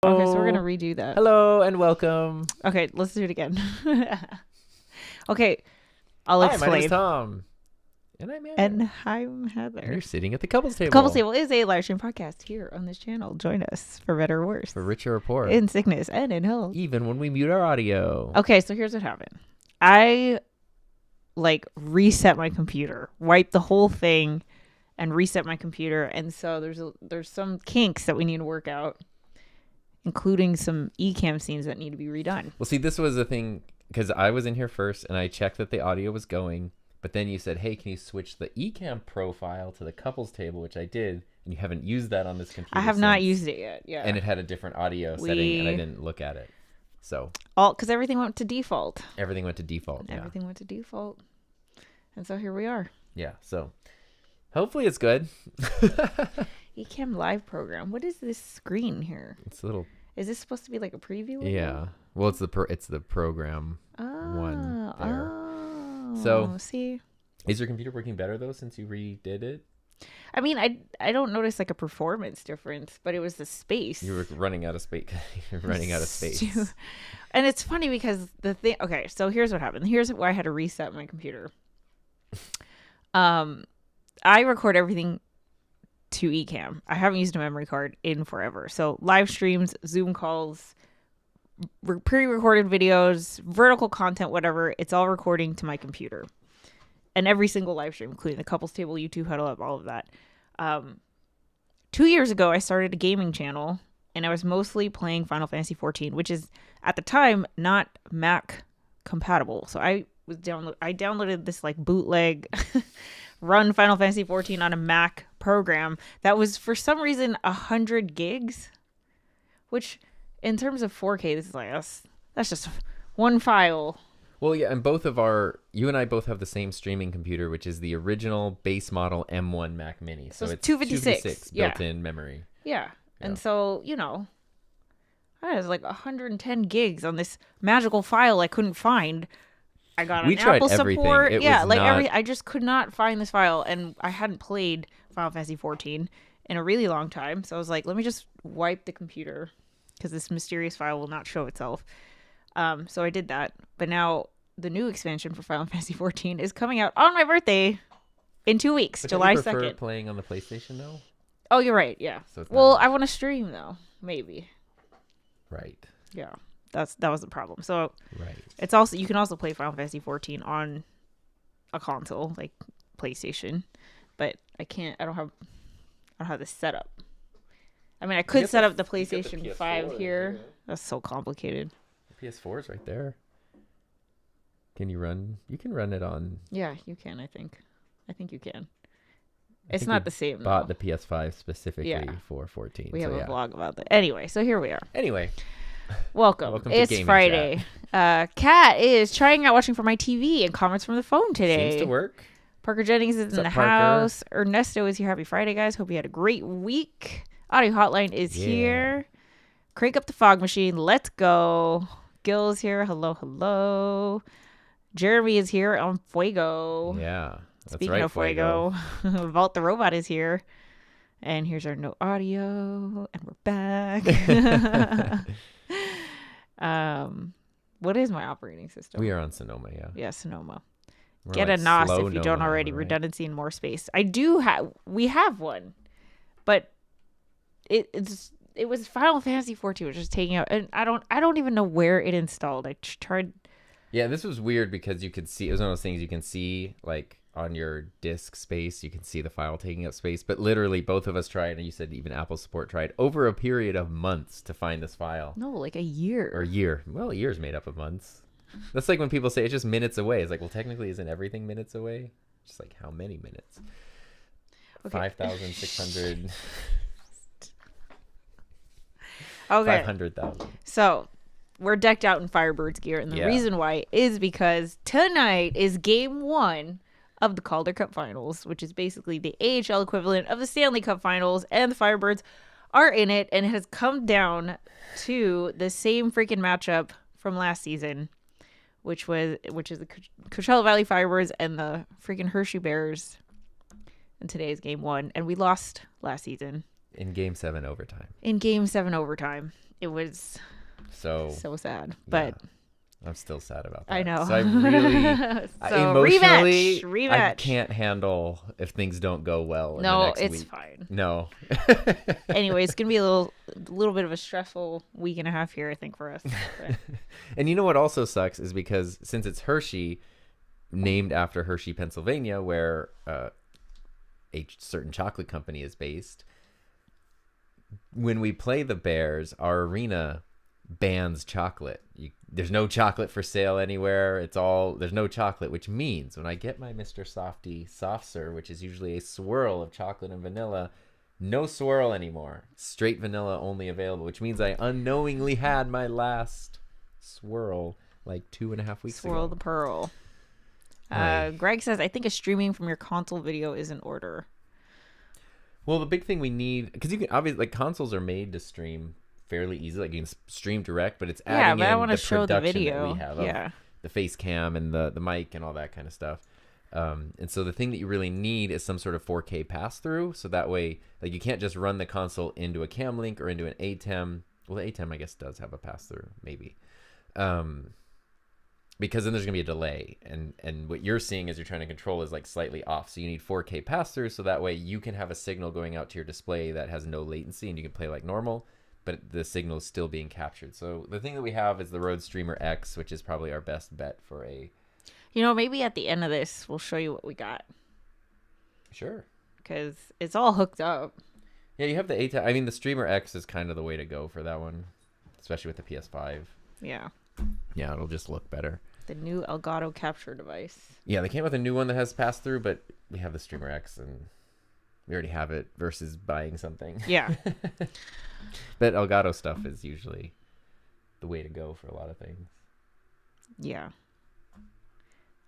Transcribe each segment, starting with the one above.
Okay, so we're gonna redo that. Hello and welcome. Okay, let's do it again. Okay, I'll Hi, explain. my name is Tom. And I'm Heather. And I'm Heather. You're sitting at the Couples Table. Couples Table is a live stream podcast here on this channel. Join us for better or worse. For richer or poor. In sickness and in health. Even when we mute our audio. Okay, so here's what happened. I reset my computer, wiped the whole thing and reset my computer. And so there's some kinks that we need to work out, including some eCam scenes that need to be redone. Well, see, this was the thing, because I was in here first and I checked that the audio was going, but then you said, hey, can you switch the eCam profile to the Couples Table, which I did, and you haven't used that on this computer I have not used it yet, yeah. And it had a different audio setting, and I didn't look at it. So because everything went to default. Everything went to default, yeah. Everything went to default. And so here we are. Yeah, so hopefully it's good. eCam live program. What is this screen here? It's a little... Is this supposed to be like a preview window? Yeah. Well, it's the program one there. Oh, so see, is your computer working better though since you redid it? I mean, I don't notice like a performance difference, but it was the space. You were running out of space. You're running out of space. And it's funny because the thing. Okay, so here's what happened. Here's why I had to reset my computer. I record everything to eCam. I haven't used a memory card in forever. So live streams, Zoom calls, pre-recorded videos, vertical content, whatever, it's all recording to my computer. And every single live stream, including the Couples Table, YouTube Huddle Up, all of that. 2 years ago, I started a gaming channel, and I was mostly playing Final Fantasy 14, which is, at the time, not Mac compatible. So I downloaded this like bootleg run Final Fantasy 14 on a Mac program that was for some reason 100 gigs, which in terms of 4K, this is like that's just one file. Well, yeah, and you and I both have the same streaming computer, which is the original base model M1 Mac Mini. So it's 256 built-in memory. Yeah. And so, I was like 110 gigs on this magical file I couldn't find. I got on Apple support. I just could not find this file, and I hadn't played Final Fantasy 14 in a really long time. So I was like, let me just wipe the computer because this mysterious file will not show itself. So I did that. But now the new expansion for Final Fantasy 14 is coming out on my birthday. in 2 weeks, But July don't you prefer 2nd. playing on the PlayStation though? Oh, you're right. Yeah. So it's Well, not I want to stream though. Maybe. right. Yeah. That was the problem. So Right. it's also, you can also play Final Fantasy 14 on a console like PlayStation, but I don't have this set up. I mean, I could set up the PlayStation PS4 5 here. yeah. That's so complicated. The PS4 is right there. Can you run? You can run it on. Yeah, you can. I think you can. I It's think not we the same. Bought though. the PS5 specifically Yeah. for 14. We have so a yeah. vlog about that. Anyway, so here we are. Anyway, Welcome. Welcome to It's Gaming Friday. Kat is trying out watching for my TV and comments from the phone today. seems to work. Parker Jennings is in up, the Parker? house. Ernesto is here. Happy Friday, guys. Hope you had a great week. Audio Hotline is here. Crank up the fog machine. Let's go. Gil's here. Hello, hello. Jeremy is here on Fuego. Yeah. That's Speaking right, of Fuego, Vault the Robot is here. And here's our no audio. And we're back. What is my operating system? We are on Sonoma, yeah. Yeah, Sonoma. We're Get like a NOS slow if you don't Noma, already. right? Redundancy and more space. We have one, but it was Final Fantasy 14, which is taking out, and I don't even know where it installed. I tried. Yeah, this was weird because you could see, it was one of those things you can see like on your disk space, you can see the file taking up space, but literally both of us tried, and you said even Apple support tried over a period of months to find this file. No, like a year. Or a year. Well, a year's made up of months. That's like when people say it's just minutes away. It's like, well, technically isn't everything minutes away? Just like how many minutes? Okay. 5,600. Okay. 500,000. So we're decked out in Firebirds gear, and the reason why is because tonight is game 1 of the Calder Cup Finals, which is basically the AHL equivalent of the Stanley Cup Finals, and the Firebirds are in it, and it has come down to the same freaking matchup from last season, which is the Coachella Valley Firebirds and the freaking Hershey Bears. And today is game 1, and we lost last season. In game 7 overtime. In game 7 overtime. It was so sad. But I'm still sad about that. I know. So I really emotionally rematch. I can't handle if things don't go well in the next it's week. fine. No. Anyway, it's gonna be a little bit of a stressful week and a half here, I think, for us. But. And you know what also sucks is because since it's Hershey, named after Hershey, Pennsylvania, where a certain chocolate company is based, when we play the Bears, our arena bans chocolate. There's no chocolate for sale anywhere. There's no chocolate, which means when I get my Mr. Softy soft serve, which is usually a swirl of chocolate and vanilla, no swirl anymore. Straight vanilla only available, which means I unknowingly had my last swirl like 2.5 weeks ago. Swirl the pearl. Greg says, I think a streaming from your console video is in order. Well, the big thing we need, because you can obviously, like, consoles are made to stream fairly easily. Like, you can stream direct, but it's adding but I in want the to show the production video. that we have of the face cam and the mic and all that kind of stuff. And so the thing that you really need is some sort of 4K pass-through. So that way, like, you can't just run the console into a cam link or into an ATEM. Well, the ATEM, I guess, does have a pass-through, maybe. Because then there's going to be a delay. And what you're seeing as you're trying to control is like slightly off. So you need 4K pass-through so that way you can have a signal going out to your display that has no latency and you can play like normal, but the signal is still being captured. So the thing that we have is the Rode Streamer X, which is probably our best bet for a... Maybe at the end of this, we'll show you what we got. Sure. Because it's all hooked up. Yeah, you have the ATEM. I mean, the Streamer X is kind of the way to go for that one, especially with the PS5. Yeah. Yeah, it'll just look better. The new Elgato capture device. Yeah, they came with a new one that has pass-through, but we have the Streamer X, and we already have it versus buying something. Yeah. But Elgato stuff is usually the way to go for a lot of things. Yeah.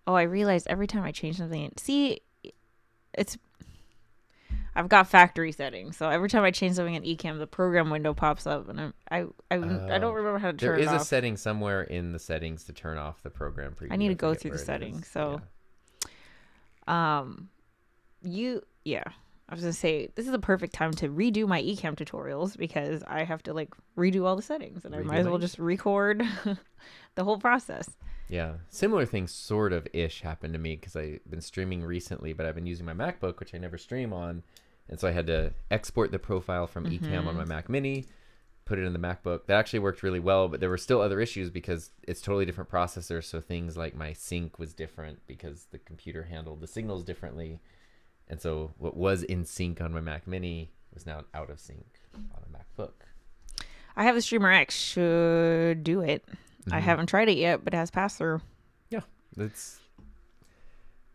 Oh, I realized every time I change something... I've got factory settings, so every time I change something in Ecamm, the program window pops up, and I don't remember how to turn it off. There is a setting somewhere in the settings to turn off the program preview. I need to go through the settings. So, yeah. I was gonna say this is the perfect time to redo my Ecamm tutorials because I have to like redo all the settings, and I might as well just record the whole process. Yeah, similar things sort of ish happened to me because I've been streaming recently, but I've been using my MacBook, which I never stream on, and so I had to export the profile from Ecamm on my Mac Mini, put it in the MacBook. That actually worked really well, but there were still other issues because it's totally different processors. So things like my sync was different because the computer handled the signals differently. And so what was in sync on my Mac Mini was now out of sync on a MacBook. I have the Streamer X. Should do it. I haven't tried it yet, but it has pass-through. Yeah, it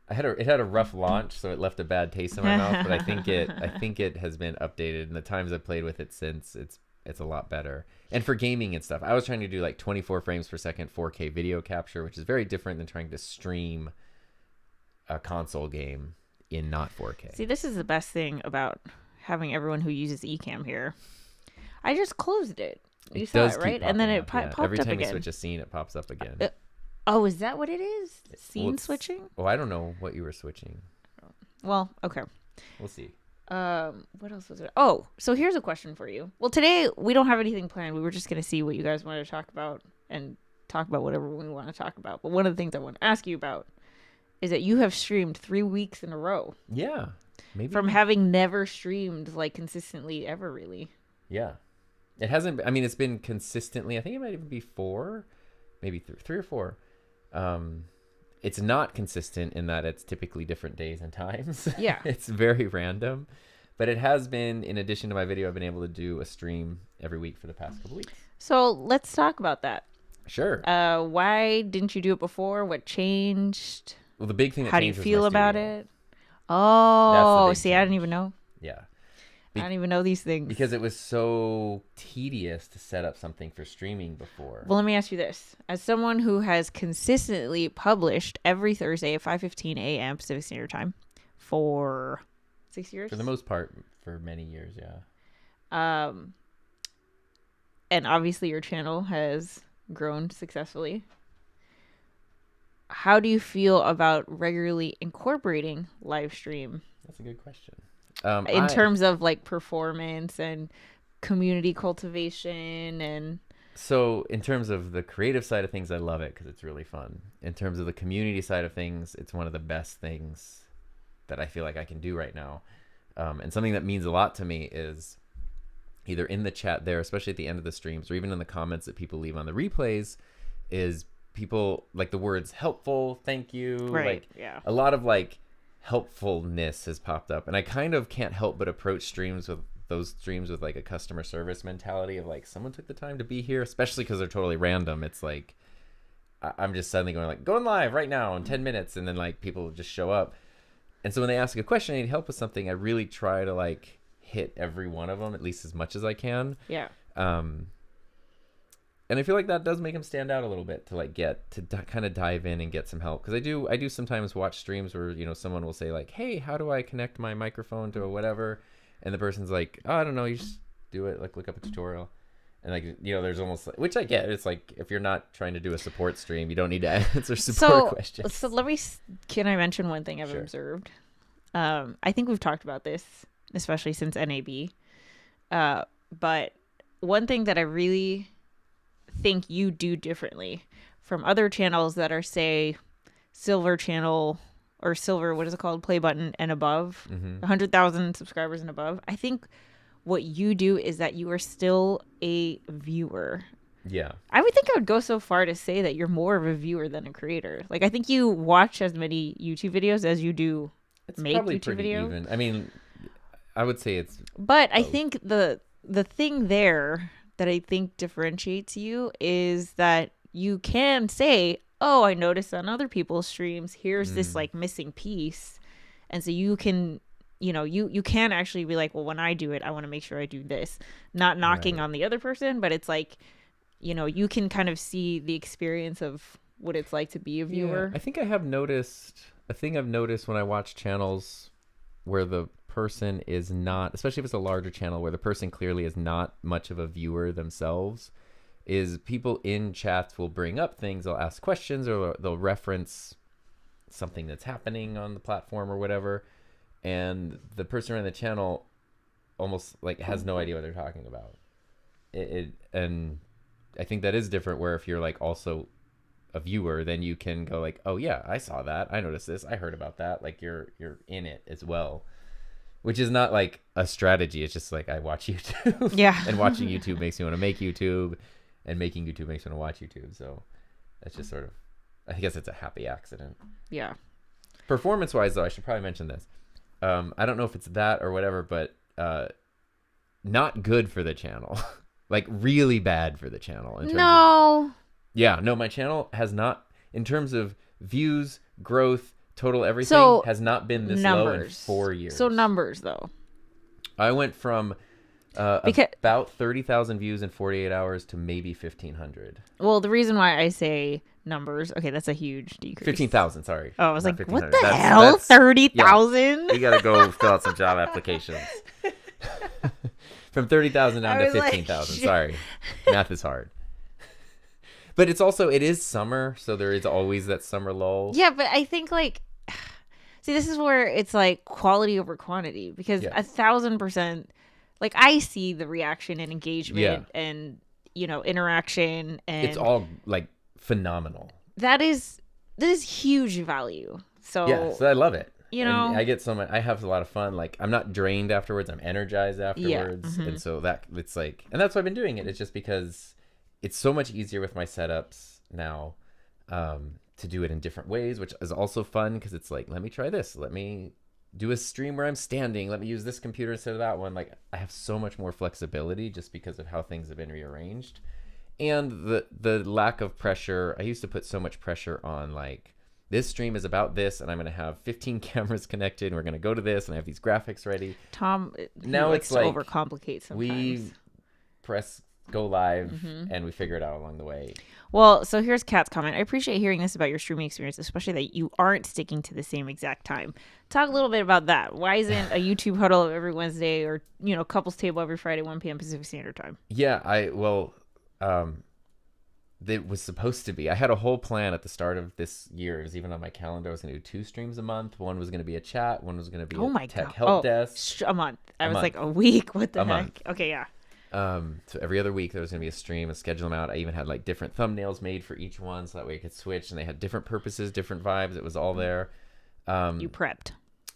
had a rough launch, so it left a bad taste in my mouth. But I think it has been updated, and the times I've played with it since, it's a lot better. And for gaming and stuff, I was trying to do like 24 frames per second 4K video capture, which is very different than trying to stream a console game in not 4K. See, this is the best thing about having everyone who uses Ecamm here. I just closed it. You saw it, right? And then it popped up again. Every time you switch a scene, it pops up again. Oh, is that what it is? Scene switching? Oh, I don't know what you were switching. Well, okay. We'll see. What else was it? Oh, so here's a question for you. Well, today we don't have anything planned. We were just going to see what you guys wanted to talk about and talk about whatever we want to talk about. But one of the things I want to ask you about is that you have streamed 3 weeks in a row. Yeah. Maybe. From having never streamed like consistently ever, really. Yeah. It hasn't, I mean, it's been consistently, I think it might even be 4, maybe 3 or 4. It's not consistent in that it's typically different days and times. Yeah. It's very random. But it has been, in addition to my video, I've been able to do a stream every week for the past couple weeks. So let's talk about that. Sure. Why didn't you do it before? What changed? Well, the big thing that How do you changed feel was my about studio. it? Oh, see, change. I didn't even know. Yeah. I don't even know these things. Because it was so tedious to set up something for streaming before. Well, let me ask you this. As someone who has consistently published every Thursday at 5:15 a.m. Pacific Standard Time for 6 years? For the most part, for many years, yeah. And obviously your channel has grown successfully. How do you feel about regularly incorporating live stream? That's a good question. In terms of like performance and community cultivation and... So in terms of the creative side of things, I love it because it's really fun. In terms of the community side of things, it's one of the best things that I feel like I can do right now. And something that means a lot to me is either in the chat there, especially at the end of the streams, or even in the comments that people leave on the replays, is people like the words helpful, thank you. Right, like, yeah. A lot of like helpfulness has popped up. And I kind of can't help but approach those streams with like a customer service mentality of like, someone took the time to be here, especially because they're totally random. It's like, I'm just suddenly going like, going live right now in 10 minutes. And then like people just show up. And so when they ask a question, I need help with something, I really try to like hit every one of them, at least as much as I can. Yeah. And I feel like that does make them stand out a little bit to like get to kind of dive in and get some help. Because I do sometimes watch streams where, you know, someone will say like, hey, how do I connect my microphone to a whatever? And the person's like, oh, I don't know, you just do it, like look up a tutorial. And like, you know, there's almost like, which I get, it's like if you're not trying to do a support stream, you don't need to answer support questions. So can I mention one thing I've observed? I think we've talked about this, especially since NAB. But one thing that I really think you do differently from other channels that are, say, silver channel or silver, what is it called? Play button and above, 100,000 subscribers and above. I think what you do is that you are still a viewer. Yeah. I would think I would go so far to say that you're more of a viewer than a creator. Like, I think you watch as many YouTube videos as you do make probably YouTube pretty videos. even. I mean, I would say it's... But I think the thing there that I think differentiates you is that you can say, oh, I noticed on other people's streams, here's this like missing piece. And so you can, you know, you can actually be like, well, when I do it, I want to make sure I do this. Not knocking on the other person, but it's like, you know, you can kind of see the experience of what it's like to be a viewer. I think I have noticed, a thing I've noticed when I watch channels where the person is not, especially if it's a larger channel where the person clearly is not much of a viewer themselves, is people in chats will bring up things, they'll ask questions, or they'll reference something that's happening on the platform or whatever. and the person running the channel almost like has no idea what they're talking about. And I think that is different, where if you're like also a viewer, then you can go like, oh yeah, I saw that, I noticed this, I heard about that, like you're in it as well, which is not like a strategy. It's just like I watch YouTube. Yeah. And watching YouTube makes me want to make YouTube, and making YouTube makes me want to watch YouTube. So that's just sort of, I guess it's a happy accident. Yeah. Performance wise though, I should probably mention this. I don't know if it's that or whatever, but not good for the channel. Like really bad for the channel in terms of, yeah, no, my channel has not, in terms of views, growth, total everything, So, has not been this low in 4 years. So numbers though. I went from about 30,000 views in 48 hours to maybe 1,500. Well, the reason why I say numbers, okay, that's a huge decrease. 15,000, sorry. Oh, I was Not like, what 1,500. the hell? 30,000? You gotta go fill out some job applications. From 30,000 down to 15,000. Like, sorry, math is hard. But it's also, it is summer, so there is always that summer lull. Yeah, but I think like, see, this is where it's like quality over quantity, because 1,000%, like I see the reaction and engagement and, you know, interaction, and it's all like phenomenal. that is huge value. So Yeah, so I love it. You know, and I get so much, I have a lot of fun. Like I'm not drained afterwards, I'm energized afterwards. Mm-hmm. And so that it's like, and that's why I've been doing it. It's just because it's so much easier with my setups now, to do it in different ways, which is also fun because it's like, let me try this. Let me do a stream where I'm standing. Let me use this computer instead of that one. Like I have so much more flexibility just because of how things have been rearranged. And the lack of pressure. I used to put so much pressure on like, this stream is about this, and I'm going to have 15 cameras connected, and we're going to go to this, and I have these graphics ready. Tom, now likes it's like to overcomplicate sometimes. We press go live, and we figure it out along the way. Well, so here's Kat's comment. I appreciate hearing this about your streaming experience, especially that you aren't sticking to the same exact time. Talk a little bit about that. Why isn't a YouTube huddle every Wednesday, or, you know, couples table every Friday, 1 p.m. Pacific Standard Time? Yeah, it was supposed to be. I had a whole plan at the start of this year. It was even on my calendar. I was going to do 2 streams a month. One was going to be a chat. One was going to be a tech help desk. A month. I was like, a week? What the heck? Month. Okay, yeah. So every other week there was going to be a stream, and schedule them out. I even had like different thumbnails made for each one, so that way I could switch, and they had different purposes, different vibes. It was all there. You prepped.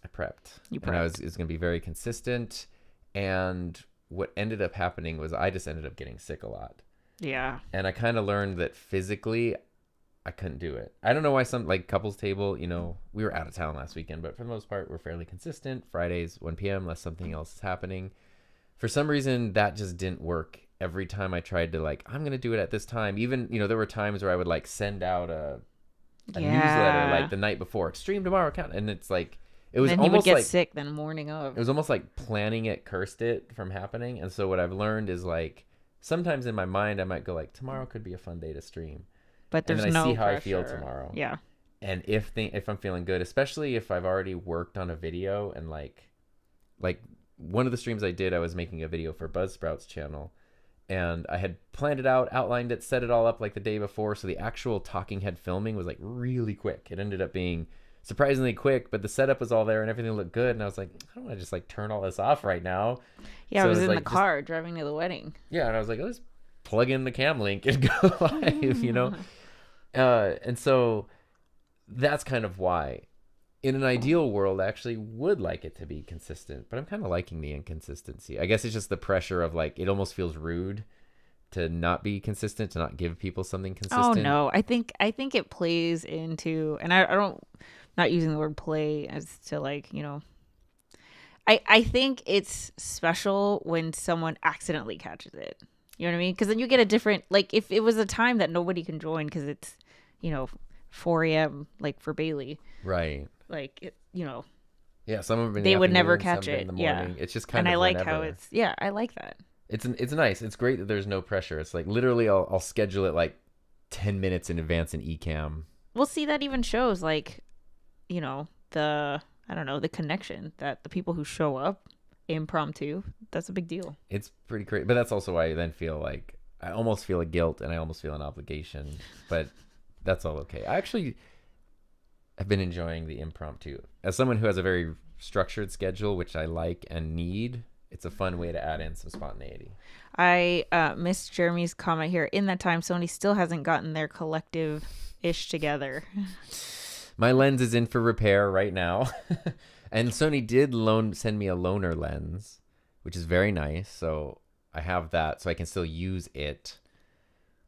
I prepped. You prepped. And it was going to be very consistent. And what ended up happening was I just ended up getting sick a lot. Yeah. And I kind of learned that physically I couldn't do it. I don't know why some like couples table, you know, we were out of town last weekend, but for the most part, we're fairly consistent. Fridays, 1 p.m., unless something else is happening. For some reason, that just didn't work. Every time I tried to like, I'm going to do it at this time. Even, you know, there were times where I would like send out a newsletter like the night before, stream tomorrow, count. And it's like, it was then almost he would get like sick the morning of. It was almost like planning it cursed it from happening. And so what I've learned is like, sometimes in my mind, I might go like, tomorrow could be a fun day to stream. But there's and then I see how pressure. I feel tomorrow. Yeah. And if I'm feeling good, especially if I've already worked on a video, and like one of the streams I did, I was making a video for Buzzsprout's channel, and I had planned it out, outlined it, set it all up like the day before. So the actual talking head filming was like really quick. It ended up being surprisingly quick, but the setup was all there and everything looked good. And I was like, I don't want to just like turn all this off right now. Yeah, so I was in like the car driving to the wedding. Yeah, and I was like, let's plug in the cam link and go live, you know? And so that's kind of why. In an ideal world, I actually would like it to be consistent, but I'm kind of liking the inconsistency. I guess it's just the pressure of like, it almost feels rude to not be consistent, to not give people something consistent. Oh no, I think it plays into, and I don't, not using the word play as to like, you know, I think it's special when someone accidentally catches it. You know what I mean? Because then you get a different, like if it was a time that nobody can join because it's, you know, 4 a.m. like for Bailey. Right. Like, it, you know. Yeah, some of them in the they would never afternoon, catch some it. in the Yeah. morning. It's just kind and of I like whenever. how it's, yeah, I like that. It's nice. It's great that there's no pressure. It's like literally I'll schedule it like 10 minutes in advance in Ecamm. We'll see that even shows like, you know, the connection that the people who show up impromptu, that's a big deal. It's pretty great. But that's also why I then feel like I almost feel a guilt and I almost feel an obligation, but that's all okay. I've been enjoying the impromptu. As someone who has a very structured schedule, which I like and need, it's a fun way to add in some spontaneity. I missed Jeremy's comment here. In that time, Sony still hasn't gotten their collective-ish together. My lens is in for repair right now. And Sony did send me a loaner lens, which is very nice. So I have that so I can still use it.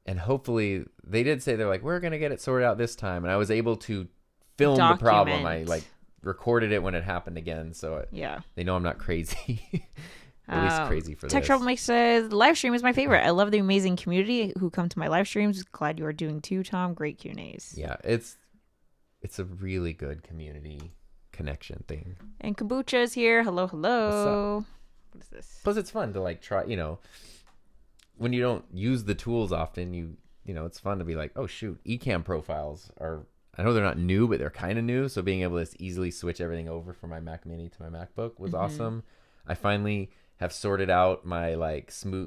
And hopefully they did say they're like, we're going to get it sorted out this time. And I was able to film the problem. I like recorded it when it happened again. So they know I'm not crazy. At least crazy for Tech this. Trouble Mike says, live stream is my favorite. I love the amazing community who come to my live streams. Glad you are doing too, Tom. Great Q&As. Yeah, it's a really good community connection thing. And Kombucha is here. Hello, hello. What is this? Plus, it's fun to like try, when you don't use the tools often, it's fun to be like, oh shoot, Ecamm profiles are, I know they're not new, but they're kind of new. So being able to easily switch everything over from my Mac Mini to my MacBook was awesome. I finally have sorted out my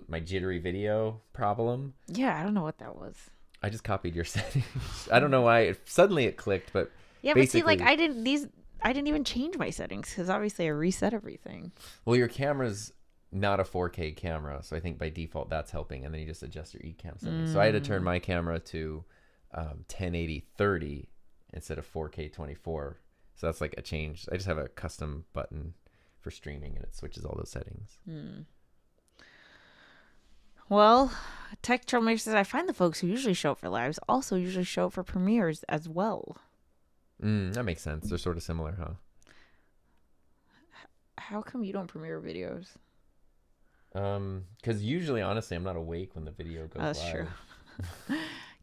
my jittery video problem. Yeah, I don't know what that was. I just copied your settings. I don't know why. Suddenly it clicked, but yeah, but see, I didn't even change my settings because obviously I reset everything. Well, your camera's not a 4K camera, so I think by default that's helping, and then you just adjust your Ecamm settings. So I had to turn my camera to 1080/30 instead of 4K 24. So that's like a change. I just have a custom button for streaming, and it switches all those settings. Well, Tech Troublemaker says, I find the folks who usually show up for lives also usually show up for premieres as well. That makes sense. They're sort of similar, huh? How come you don't premiere videos? Because usually, honestly, I'm not awake when the video goes live. That's true.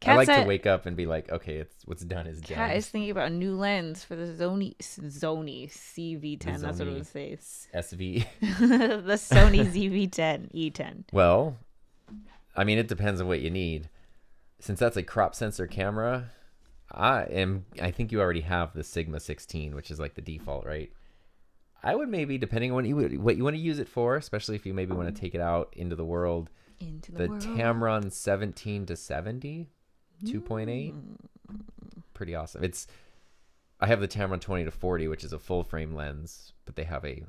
I like to wake up and be like, okay, it's what's done is done. Kat is thinking about a new lens for the Sony CV10. That's what it would say. SV. The Sony ZV-10 E10. Well, I mean, it depends on what you need. Since that's a crop sensor camera, I think you already have the Sigma 16, which is like the default, right? I would maybe, depending on what you want to use it for, especially if you maybe want to take it out into the world, the Tamron 17 to 70 2.8, pretty awesome. I have the Tamron 20 to 40, which is a full frame lens, but they have a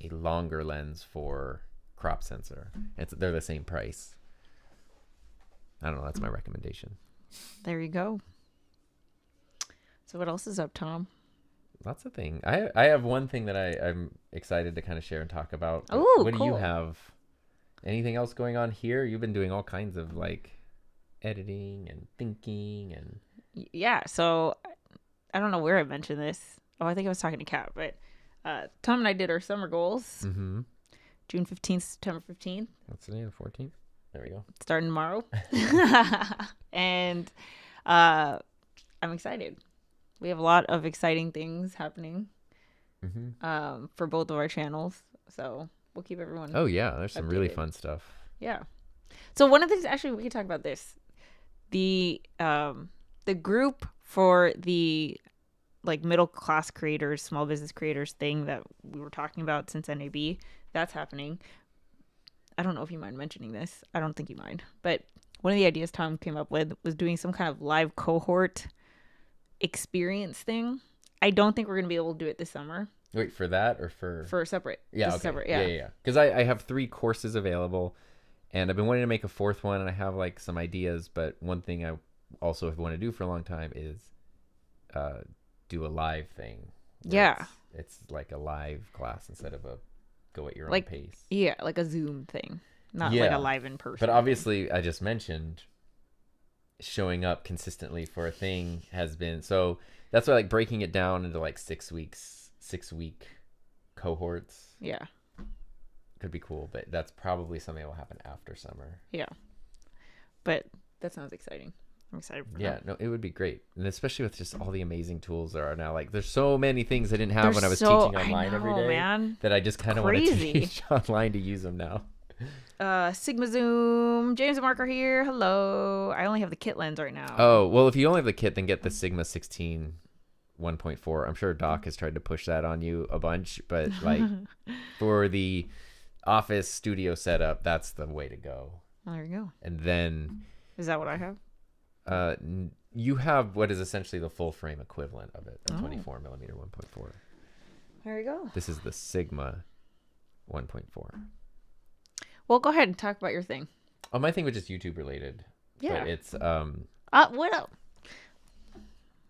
longer lens for crop sensor. They're the same price. I don't know. That's my recommendation. There you go. So what else is up, Tom? Lots of things. I have one thing that I'm excited to kind of share and talk about. Oh, what cool. do you have? Anything else going on here? You've been doing all kinds of editing and thinking and yeah. So I don't know where I mentioned this. Oh, I think I was talking to Kat, but Tom and I did our summer goals. June 15th, September 15th. What's the name? 14th. There we go. Starting tomorrow. And I'm excited. We have a lot of exciting things happening for both of our channels. So we'll keep everyone. Oh, yeah. There's some updated. really fun stuff. Yeah. So one of the things, actually, we can talk about this. The group for the middle class creators, small business creators thing that we were talking about since NAB, that's happening. I don't know if you mind mentioning this. I don't think you mind. But one of the ideas Tom came up with was doing some kind of live cohort experience thing. I don't think we're going to be able to do it this summer. Wait, for that or for separate? Yeah, okay. Separate, yeah. Because I have 3 courses available, and I've been wanting to make a 4th one, and I have some ideas. But one thing I also have wanted to do for a long time is do a live thing. Yeah, it's like a live class instead of a go at your own pace. Yeah, like a Zoom thing, not like a live in person. But obviously, I just mentioned showing up consistently for a thing has been so. That's why breaking it down into 6 week cohorts. Yeah, could be cool, but that's probably something that will happen after summer. Yeah, but that sounds exciting. I'm excited for that. No, it would be great, and especially with just all the amazing tools there are now. There's so many things I didn't have when I was teaching online every day, man. That I just kind of want to teach online to use them now. Sigma Zoom. James and Mark are here. Hello. I only have the kit lens right now. Oh, well, if you only have the kit, then get the Sigma 16 1.4. I'm sure Doc has tried to push that on you a bunch, but for the office studio setup, that's the way to go. There you go. And then is that what I have? You have what is essentially the full frame equivalent of it, a 24 millimeter 1.4. There you go. This is the Sigma 1.4. Well, go ahead and talk about your thing. Oh, my thing was just YouTube related. Yeah. But it's What else?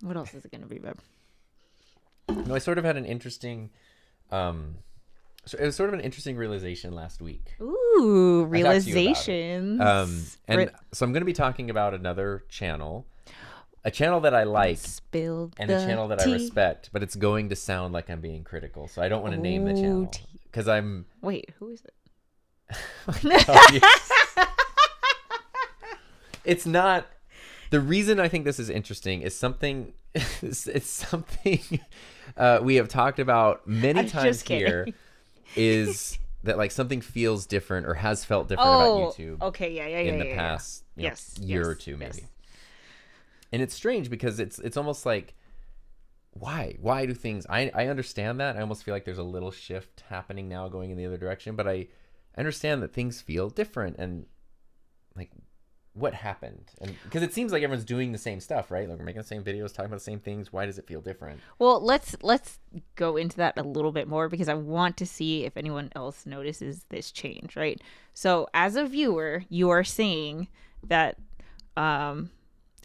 What else is it gonna be, babe? no, I sort of had an interesting so it was sort of an interesting realization last week. Ooh, I talked to you about it. realizations. And so I'm going to be talking about another channel, a channel that I like, Spilled and the a channel that I tea. respect, but it's going to sound like I'm being critical, so I don't want to name the channel because I'm. Wait, who is it? It's not. The reason I think this is interesting is something. It's something we have talked about many times here. Is that like something feels different or has felt different about YouTube? Okay, yeah, in the past year or two, maybe. And it's strange because it's almost like, why do things? I understand that. I almost feel like there's a little shift happening now, going in the other direction. But I understand that things feel different, and like, what happened? And because it seems like everyone's doing the same stuff, right? Like we're making the same videos, talking about the same things. Why does it feel different? Well, let's go into that a little bit more because I want to see if anyone else notices this change, right? So, as a viewer, you are saying that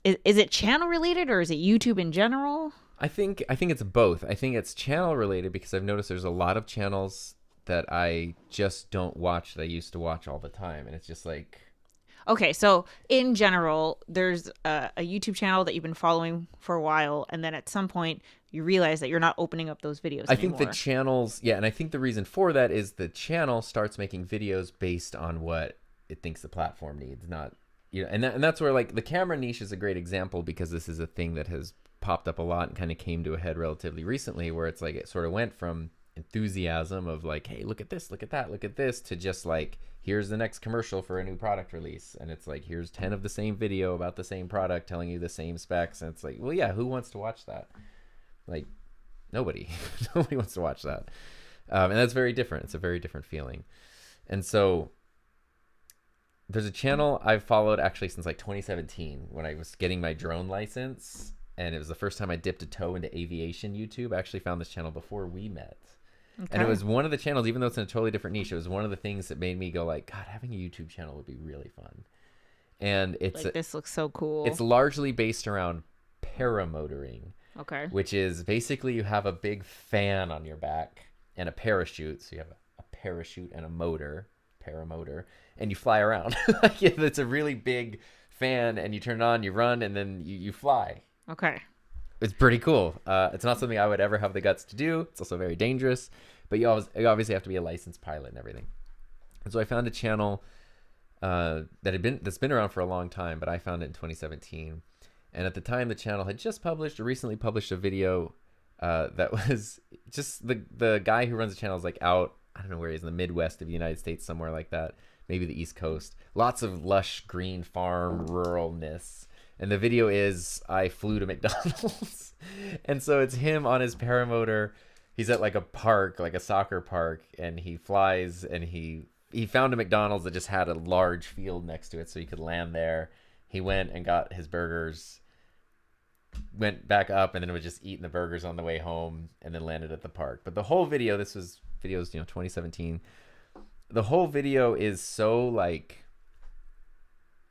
is it channel related or is it YouTube in general? I think it's both. I think it's channel related because I've noticed there's a lot of channels that I just don't watch that I used to watch all the time, and it's just like. Okay, so in general, there's a YouTube channel that you've been following for a while, and then at some point you realize that you're not opening up those videos I anymore. think the channels, and I think the reason for that is the channel starts making videos based on what it thinks the platform needs, not, and that's where like the camera niche is a great example because this is a thing that has popped up a lot and kind of came to a head relatively recently, where it's like it sort of went from enthusiasm of like, hey, look at this, look at that, look at this, to just like, here's the next commercial for a new product release, and it's like, here's 10 of the same video about the same product telling you the same specs, and it's like, well, yeah, who wants to watch that? Like, nobody. Nobody wants to watch that. And that's very different. It's a very different feeling. And so there's a channel I've followed actually since like 2017 when I was getting my drone license, and it was the first time I dipped a toe into aviation YouTube. I actually found this channel before we met. Okay. And it was one of the channels, even though it's in a totally different niche, it was one of the things that made me go like, God, having a YouTube channel would be really fun. And it's like, this looks so cool. It's largely based around paramotoring. Okay. Which is basically you have a big fan on your back and a parachute. So you have a parachute and a motor, paramotor, and you fly around. It's a really big fan, and you turn it on, you run, and then you fly. Okay. It's pretty cool. It's not something I would ever have the guts to do. It's also very dangerous, but you obviously have to be a licensed pilot and everything. And so I found a channel that's been around for a long time, but I found it in 2017. And at the time, the channel had just recently published a video that was just the guy who runs the channel is like out, I don't know where he is, in the Midwest of the United States, somewhere like that, maybe the East Coast. Lots of lush green farm ruralness. And the video is, I flew to McDonald's. And so it's him on his paramotor. He's at like a park, like a soccer park, and he flies, and he found a McDonald's that just had a large field next to it so he could land there. He went and got his burgers, went back up, and then was just eating the burgers on the way home, and then landed at the park. But the whole video, this was videos, 2017. The whole video is so like,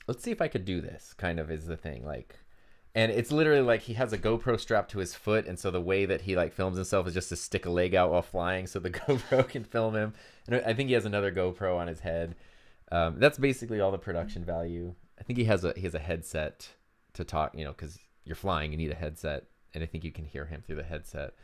let's see if I could do this, kind of is the thing. Like, and it's literally like he has a GoPro strapped to his foot, and so the way that he like films himself is just to stick a leg out while flying so the GoPro can film him. And I think he has another GoPro on his head. That's basically all the production value. I think he has a headset to talk, because you're flying, you need a headset, and I think you can hear him through the headset.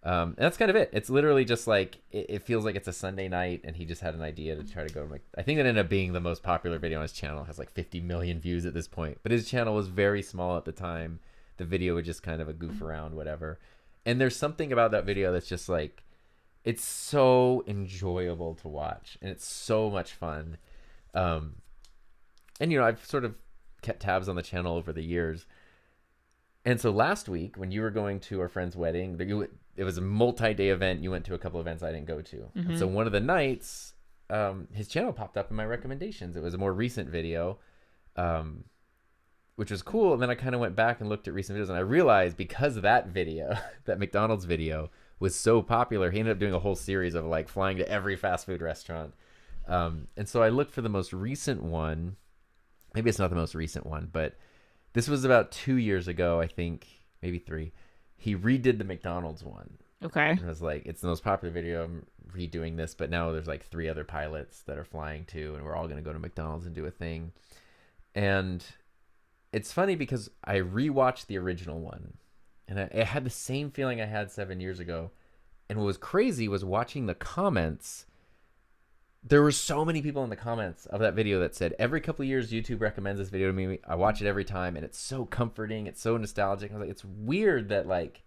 And that's kind of it. It's literally just like, it feels like it's a Sunday night, and he just had an idea to try to go. I think that ended up being the most popular video on his channel. It has like 50 million views at this point, but his channel was very small at the time. The video was just kind of a goof around, whatever. And there's something about that video that's just like, it's so enjoyable to watch, and it's so much fun. And I've sort of kept tabs on the channel over the years. And so last week, when you were going to our friend's wedding, it was a multi-day event. You went to a couple events I didn't go to. Mm-hmm. And so one of the nights, his channel popped up in my recommendations. It was a more recent video, which was cool. And then I kind of went back and looked at recent videos, and I realized because of that video, that McDonald's video, was so popular. He ended up doing a whole series of like flying to every fast food restaurant. And so I looked for the most recent one. Maybe it's not the most recent one, but this was about 2 years ago, I think, maybe 3. He redid the McDonald's one. Okay. And I was like, it's the most popular video. I'm redoing this, but now there's like 3 other pilots that are flying too, and we're all going to go to McDonald's and do a thing. And it's funny because I rewatched the original one, and I had the same feeling I had 7 years ago. And what was crazy was watching the comments. There were so many people in the comments of that video that said, every couple of years, YouTube recommends this video to me. I watch it every time, and it's so comforting. It's so nostalgic. I was like, it's weird that, like,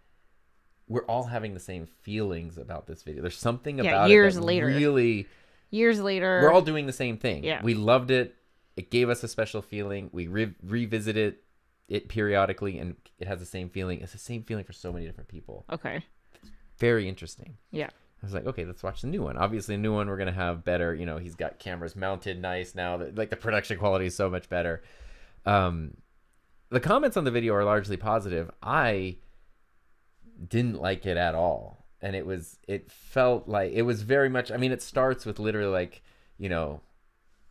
we're all having the same feelings about this video. There's something about years it that later. really... Years later. We're all doing the same thing. Yeah. We loved it. It gave us a special feeling. We revisit it periodically, and it has the same feeling. It's the same feeling for so many different people. Okay. Very interesting. Yeah. I was like, okay, let's watch the new one. Obviously, a new one, we're going to have better, he's got cameras mounted nice now. Like, the production quality is so much better. The comments on the video are largely positive. I didn't like it at all. And it felt like, it was very much, I mean, it starts with literally like,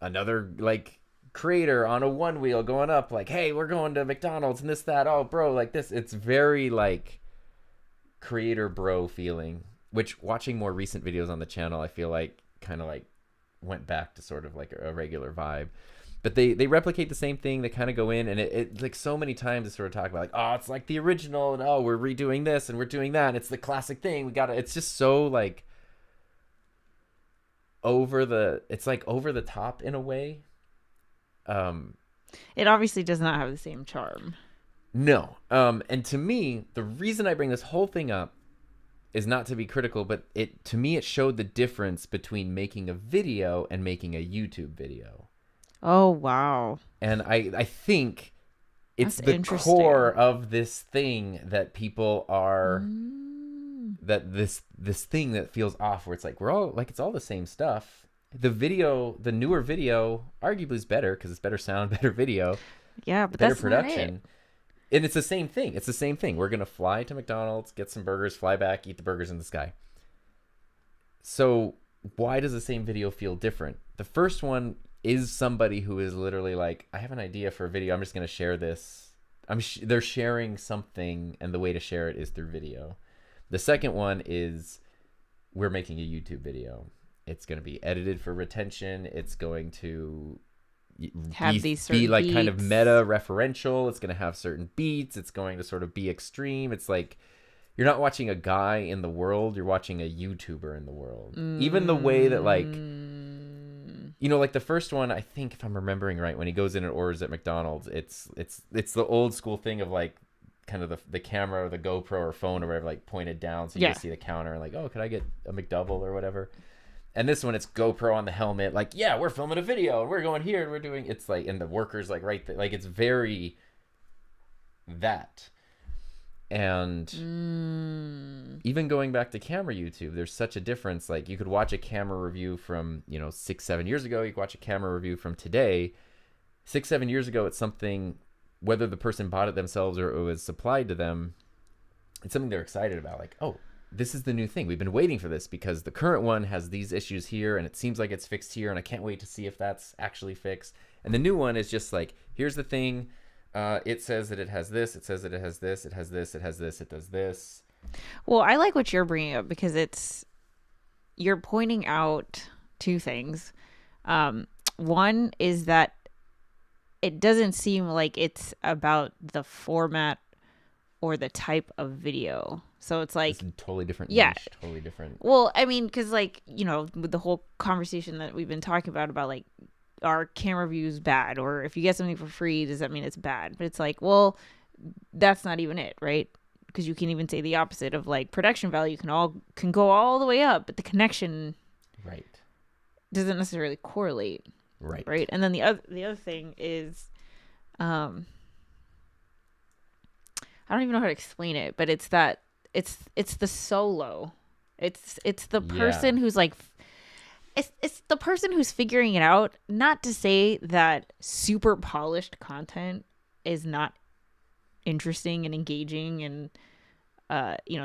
another like creator on a one wheel going up like, hey, we're going to McDonald's and this, that. Oh, bro, like this. It's very like creator bro feeling. Which, watching more recent videos on the channel, I feel like kind of like went back to sort of like a regular vibe. But they replicate the same thing. They kind of go in, and it like so many times they sort of talk about like, oh, it's like the original, and oh, we're redoing this and we're doing that, and it's the classic thing. It's just so like it's like over the top in a way. It obviously does not have the same charm. No. And to me, the reason I bring this whole thing up is not to be critical, but to me it showed the difference between making a video and making a YouTube video. Oh, wow. And I think it's That's the core of this thing that people are that this thing that feels off, where it's like we're all like, it's all the same stuff. The newer video arguably is better because it's better sound, better video. Yeah, but better that's production. not it. And it's the same thing. It's the same thing. We're going to fly to McDonald's, get some burgers, fly back, eat the burgers in the sky. So why does the same video feel different? The first one is somebody who is literally like, I have an idea for a video. I'm just going to share this. They're sharing something, and the way to share it is through video. The second one is we're making a YouTube video. It's going to be edited for retention. It's going to be like beats. Kind of meta referential. It's going to have certain beats. It's going to sort of be extreme. It's like you're not watching a guy in the world, you're watching a YouTuber in the world. Even the way that like like the first one, I think if I'm remembering right, when he goes in and orders at McDonald's, it's the old school thing of like kind of the camera or the GoPro or phone or whatever like pointed down, so you just see the counter and like, oh, could I get a McDouble or whatever. And this one, it's GoPro on the helmet. Like, yeah, we're filming a video. And we're going here. And we're doing... It's like... And the workers, like, right there. Like, it's very... That. And... Even going back to camera YouTube, there's such a difference. Like, you could watch a camera review from, 6-7 years ago. You could watch a camera review from today. 6-7 years ago, it's something... Whether the person bought it themselves or it was supplied to them, it's something they're excited about. Like, oh... This is the new thing. We've been waiting for this because the current one has these issues here and it seems like it's fixed here, and I can't wait to see if that's actually fixed. And the new one is just like, here's the thing. It says that it has this. It says that it has this. It has this. It has this. It does this. Well, I like what you're bringing up because you're pointing out two things. One is that it doesn't seem like it's about the format or the type of video. So it's like... It's a totally different niche, totally different... Well, I mean, because like, with the whole conversation that we've been talking about like, are camera views bad? Or if you get something for free, does that mean it's bad? But it's like, well, that's not even it, right? Because you can even say the opposite of like production value can go all the way up, but the connection doesn't necessarily correlate. Right. And then the other thing is... I don't even know how to explain it, but it's that it's the solo. It's the person who's like, it's the person who's figuring it out. Not to say that super polished content is not interesting and engaging and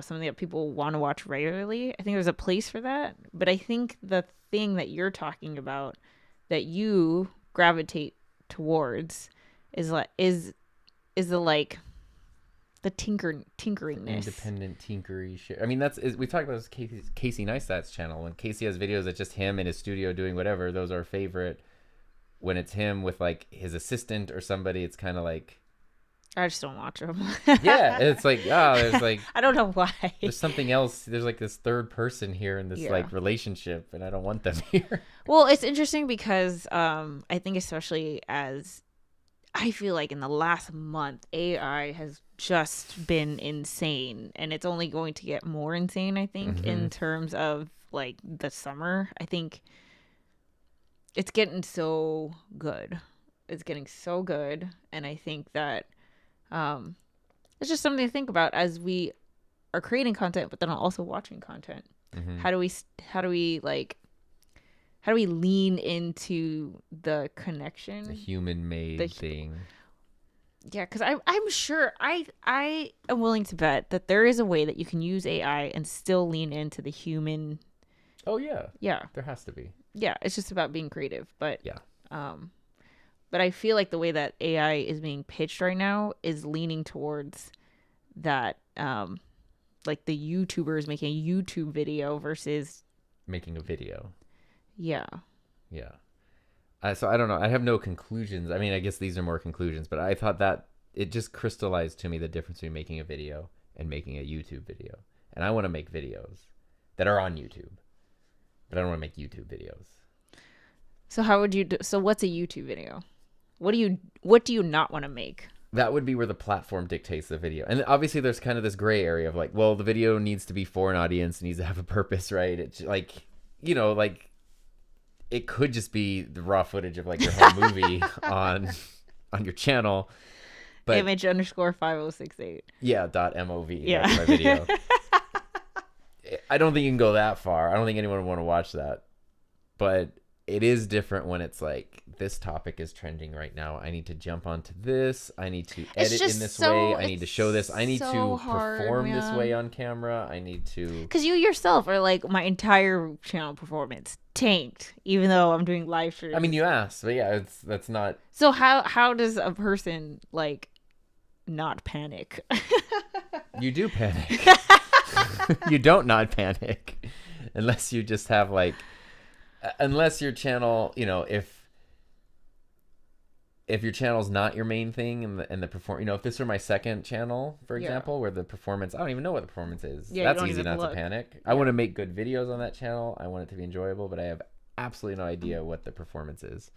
something that people want to watch regularly. I think there's a place for that. But I think the thing that you're talking about that you gravitate towards is the like the tinkeringness. Independent tinkery shit. I mean, we talked about this Casey Neistat's channel. When Casey has videos that's just him in his studio doing whatever, those are favorite. When it's him with like his assistant or somebody, it's kind of like, I just don't watch them. yeah, it's like, there's like, I don't know why. There's something else. There's like this third person here in this like relationship, and I don't want them here. Well, it's interesting because I think especially as I feel like in the last month, AI has just been insane, and it's only going to get more insane, I think, in terms of like the summer. I think it's getting so good. It's getting so good, and I think that it's just something to think about as we are creating content, but then also watching content. How do we lean into the connection, the human-made thing? Yeah, because I'm sure I am willing to bet that there is a way that you can use AI and still lean into the human. Oh yeah, yeah, there has to be. Yeah, it's just about being creative, but yeah. But I feel like the way that AI is being pitched right now is leaning towards that, like the YouTubers making a YouTube video versus making a video. Yeah. Yeah. So I don't know. I have no conclusions. I mean, I guess these are more conclusions, but I thought that it just crystallized to me the difference between making a video and making a YouTube video. And I want to make videos that are on YouTube, but I don't want to make YouTube videos. So how would you do? So what's a YouTube video? What do you not want to make? That would be where the platform dictates the video. And obviously there's kind of this gray area of like, well, the video needs to be for an audience, it needs to have a purpose, right? It's like, like it could just be the raw footage of like your whole movie on your channel. But image_5068. Yeah, .mov. Yeah. That's my video. I don't think you can go that far. I don't think anyone would want to watch that. But it is different when it's like, this topic is trending right now. I need to jump onto this. I need to edit in this way. I need to show this. I need to perform this way on camera. I need to... Because you yourself are like, my entire channel performance tanked, even though I'm doing live streams. I mean, you asked, but yeah, that's not... So how does a person like not panic? You do panic. You don't not panic. Unless you just have like... Unless your channel, if your channel's not your main thing and the perform, if this were my second channel, for example, where the performance, I don't even know what the performance is. Yeah, that's easy not to panic. Yeah. I want to make good videos on that channel. I want it to be enjoyable, but I have absolutely no idea what the performance is.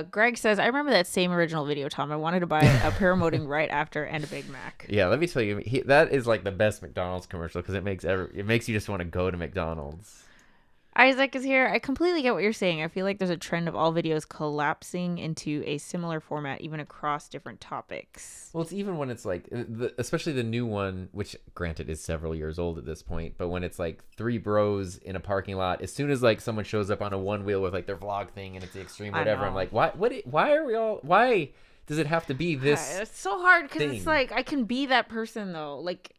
Greg says, I remember that same original video, Tom. I wanted to buy a paramoting right after and a Big Mac. Yeah, let me tell you, that is like the best McDonald's commercial because it makes you just want to go to McDonald's. Isaac is here. I completely get what you're saying. I feel like there's a trend of all videos collapsing into a similar format, even across different topics. Well, it's even when it's like, especially the new one, which granted is several years old at this point, but when it's like three bros in a parking lot, as soon as like someone shows up on a one wheel with like their vlog thing and it's the extreme whatever, I'm like, why does it have to be this? It's so hard because it's like, I can be that person though. Like,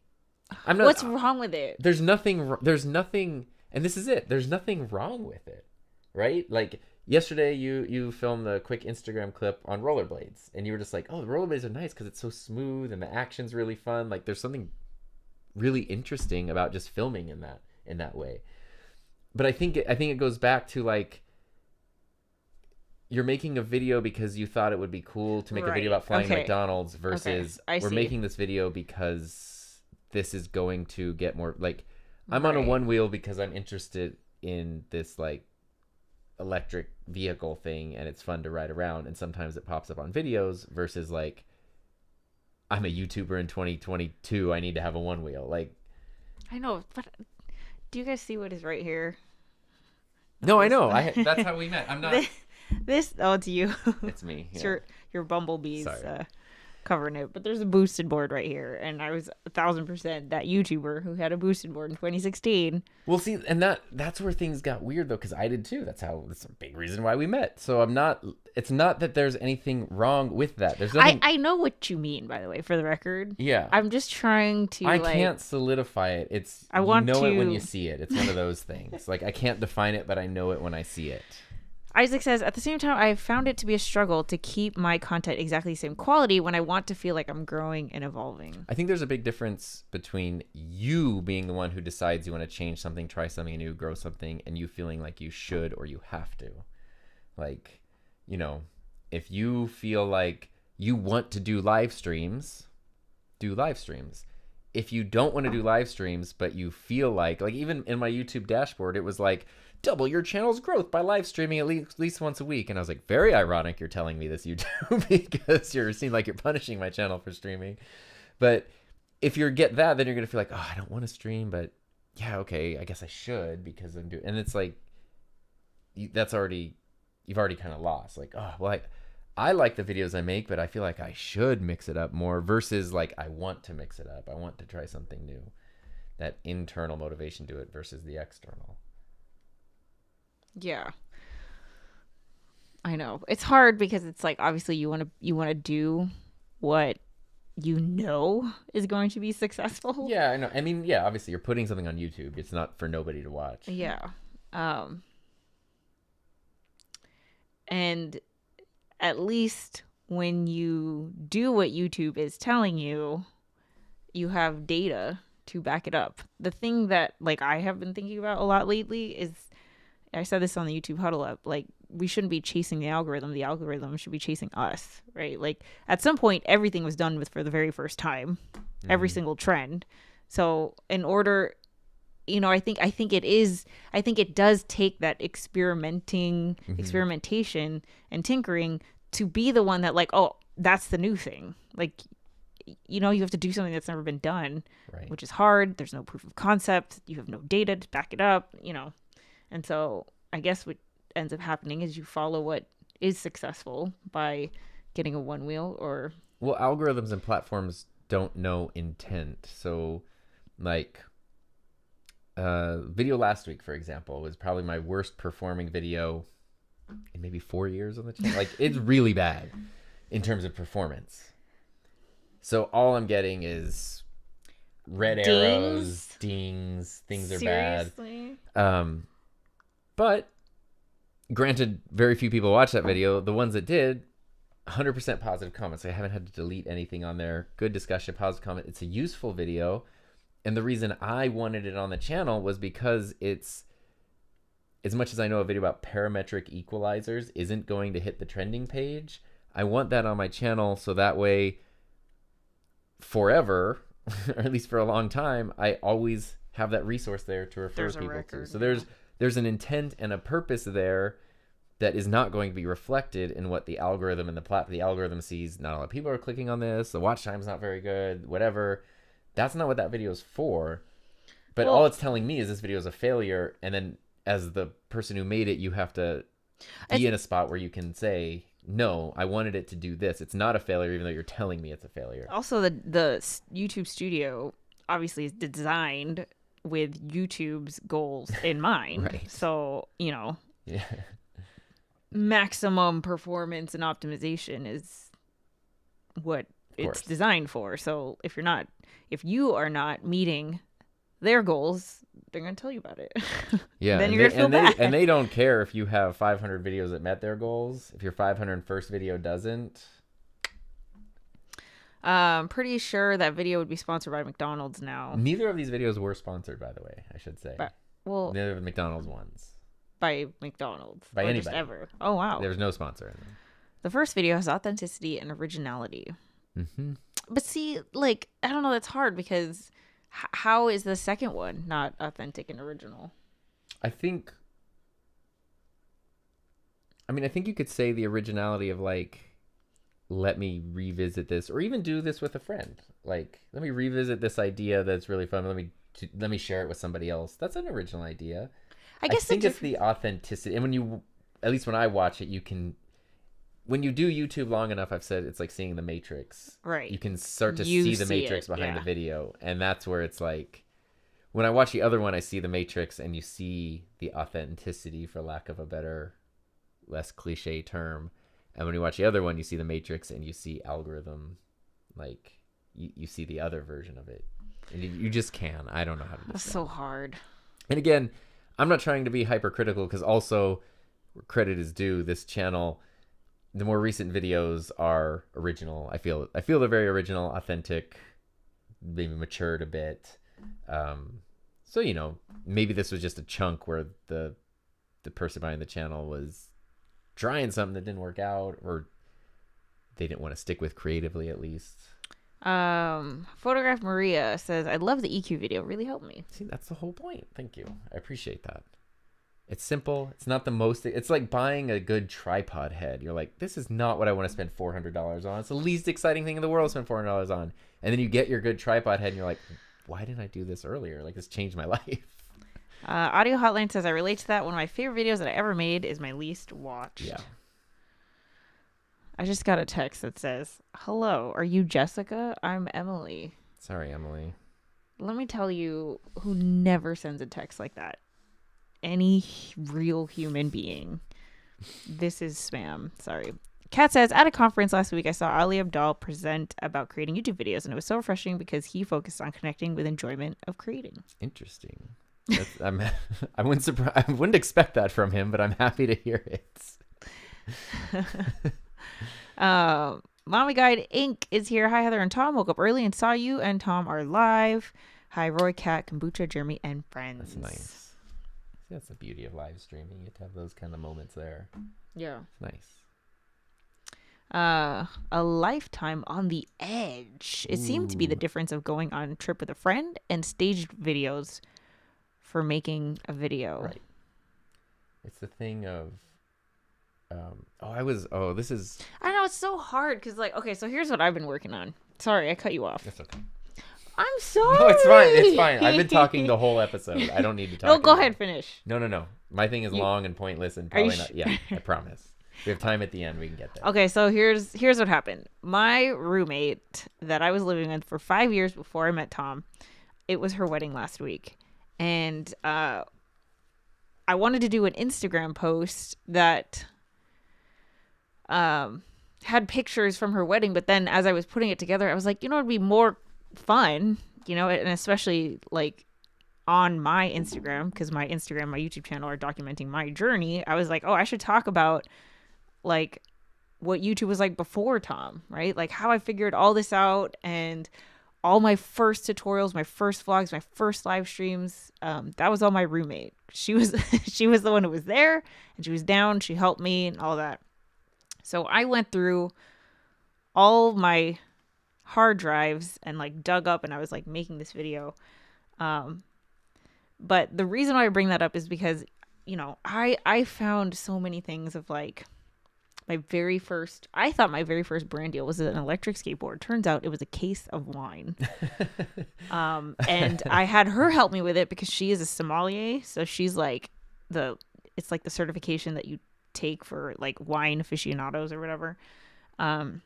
what's wrong with it? There's nothing. And this is it. There's nothing wrong with it, right? Like yesterday, you filmed a quick Instagram clip on rollerblades, and you were just like, "Oh, the rollerblades are nice because it's so smooth and the action's really fun." Like there's something really interesting about just filming in that way. But I think it goes back to like, you're making a video because you thought it would be cool to make a video about flying McDonald's versus we're making this video because this is going to get more like. I'm on a one wheel because I'm interested in this like electric vehicle thing and it's fun to ride around and sometimes it pops up on videos versus like I'm a YouTuber in 2022. I need to have a one wheel. Like, I know, but do you guys see what is right here? No, I know. That's how we met. I'm not. This. Oh, it's you. It's me. Yeah. It's your bumblebees covering it, but there's a boosted board right here, and I was 1,000% that YouTuber who had a boosted board in 2016. Well, see, and that's where things got weird though, because I did too. That's a big reason why we met. So I'm not. It's not that there's anything wrong with that. There's nothing. I know what you mean, by the way, for the record. Yeah. I'm just trying to. I can't solidify it. It's I want you know to... it when you see it. It's one of those things. Like I can't define it, but I know it when I see it. Isaac says, at the same time, I found it to be a struggle to keep my content exactly the same quality when I want to feel like I'm growing and evolving. I think there's a big difference between you being the one who decides you want to change something, try something new, grow something, and you feeling like you should or you have to. Like, you know, if you feel like you want to do live streams, do live streams. If you don't want to do live streams, but you feel like even in my YouTube dashboard, it was like, double your channel's growth by live streaming at least once a week. And I was like, very ironic you're telling me this, YouTube, because you seem like you're punishing my channel for streaming. But if you get that, then you're going to feel like, oh, I don't want to stream, but yeah, okay, I guess I should because I'm doing, and it's like, you've already kind of lost. Like, oh, well, I like the videos I make, but I feel like I should mix it up more versus like, I want to mix it up. I want to try something new. That internal motivation to it versus the external. Yeah. I know. It's hard because it's like obviously you want to do what you know is going to be successful. Yeah, I know. I mean, yeah, obviously you're putting something on YouTube. It's not for nobody to watch. Yeah. And at least when you do what YouTube is telling you, you have data to back it up. The thing that like I have been thinking about a lot lately is, I said this on the YouTube Huddle Up, like we shouldn't be chasing the algorithm should be chasing us, right? Like at some point everything was done with for the very first time, every single trend. So in order, you know, I think it does take that experimentation and tinkering to be the one that like, oh, that's the new thing. Like, you know, you have to do something that's never been done, right, which is hard. There's no proof of concept. You have no data to back it up, you know. And so I guess what ends up happening is you follow what is successful by getting a one wheel or... Well, algorithms and platforms don't know intent. So like video last week, for example, was probably my worst performing video in maybe 4 years on the channel. Like it's really bad in terms of performance. So all I'm getting is red arrows, dings, things are Seriously? bad. But granted, very few people watched that video. The ones that did, 100% positive comments. I haven't had to delete anything on there. Good discussion, positive comment. It's a useful video. And the reason I wanted it on the channel was because it's, as much as I know a video about parametric equalizers isn't going to hit the trending page, I want that on my channel so that way forever, or at least for a long time, I always have that resource there to refer people to. So there's an intent and a purpose there that is not going to be reflected in what the algorithm and the algorithm sees. Not a lot of people are clicking on this. The watch time's not very good, whatever. That's not what that video is for. But all it's telling me is this video is a failure. And then as the person who made it, you have to be in a spot where you can say, no, I wanted it to do this. It's not a failure, even though you're telling me it's a failure. Also, the YouTube studio obviously is designed with YouTube's goals in mind. Right. So, you know, yeah, maximum performance and optimization is what it's designed for. So if you are not meeting their goals, they're going to tell you about it. Yeah. Then you're going to feel bad. And they don't care if you have 500 videos that met their goals. If your 501st video doesn't. I'm pretty sure that video would be sponsored by McDonald's now. Neither of these videos were sponsored, by the way, I should say. Well, neither of the McDonald's ones. By McDonald's. By anybody. Just ever. Oh, wow. There was no sponsor in them. The first video has authenticity and originality. Mm-hmm. But see, like, I don't know, that's hard because how is the second one not authentic and original? I think you could say the originality of like, let me revisit this, or even do this with a friend. Like, let me revisit this idea that's really fun. Let me share it with somebody else. That's an original idea. I think it's the authenticity. And at least when I watch it, when you do YouTube long enough, I've said it's like seeing the Matrix. Right. You can start to You see the see Matrix it, behind yeah. the video. And that's where it's like, when I watch the other one, I see the Matrix and you see the authenticity, for lack of a better, less cliche term. And when you watch the other one, you see the Matrix and you see algorithm. Like, you see the other version of it. And you just can. I don't know how to describe That's so hard. And again, I'm not trying to be hypercritical, because also, where credit is due, this channel, the more recent videos are original. I feel they're very original, authentic, maybe matured a bit. So, you know, maybe this was just a chunk where the person behind the channel was trying something that didn't work out, or they didn't want to stick with creatively, at least. Photograph Maria says, I love the EQ video. Really helped me. See, that's the whole point. Thank you. I appreciate that. It's simple. It's not the most. It's like buying a good tripod head. You're like, this is not what I want to spend $400 on. It's the least exciting thing in the world to spend $400 on. And then you get your good tripod head and you're like, why didn't I do this earlier? Like, this changed my life. Audio Hotline says, I relate to that. One of my favorite videos that I ever made is my least watched. Yeah. I just got a text that says, hello, are you Jessica? I'm Emily. Sorry, Emily. Let me tell you who never sends a text like that. Any real human being. This is spam. Sorry. Kat says, at a conference last week, I saw Ali Abdal present about creating YouTube videos, and it was so refreshing because he focused on connecting with enjoyment of creating. Interesting. I wouldn't expect that from him, but I'm happy to hear it. Mommy Guide Inc. is here. Hi, Heather and Tom. Woke up early and saw you and Tom are live. Hi, Roy, Kat, Kombucha, Jeremy, and friends. That's nice. That's the beauty of live streaming. You get to have those kind of moments there. Yeah. It's nice. A lifetime on the edge. It seemed to be the difference of going on a trip with a friend and staged videos for making a video. Right. It's the thing of, this is... I know, it's so hard because, like, okay, so here's what I've been working on. Sorry, I cut you off. That's okay. I'm sorry. No, it's fine. It's fine. I've been talking the whole episode. I don't need to talk. No, go ahead, finish. No. My thing is long and pointless and probably not. Yeah, I promise. We have time at the end. We can get there. Okay, so here's what happened. My roommate that I was living with for 5 years before I met Tom, it was her wedding last week. And I wanted to do an Instagram post that had pictures from her wedding, but then as I was putting it together, I was like, it'd be more fun, and especially like on my Instagram, because my Instagram, my YouTube channel are documenting my journey. I was like, I should talk about like what YouTube was like before Tom, right? Like how I figured all this out and all my first tutorials, my first vlogs, my first live streams. That was all my roommate. She was the one who was there and she was down. She helped me and all that. So I went through all my hard drives and like dug up and I was like making this video. But the reason why I bring that up is because, I found so many things of like I thought my very first brand deal was an electric skateboard. Turns out it was a case of wine. And I had her help me with it because she is a sommelier. So she's like it's like the certification that you take for like wine aficionados or whatever. And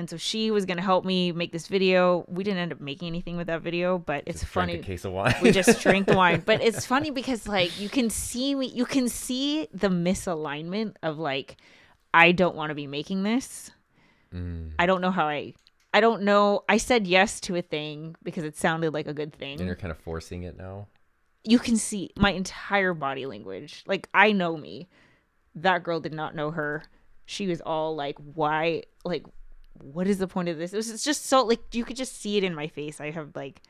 so she was going to help me make this video. We didn't end up making anything with that video, but it's funny. Drank a case of wine. We just drank the wine. But it's funny because like you can see the misalignment of like, I don't want to be making this. I don't know. I said yes to a thing because it sounded like a good thing. And you're kind of forcing it now. You can see my entire body language. Like, I know me. That girl did not know her. She was all like, why? Like, what is the point of this? It's just so, like, you could just see it in my face. I have, like,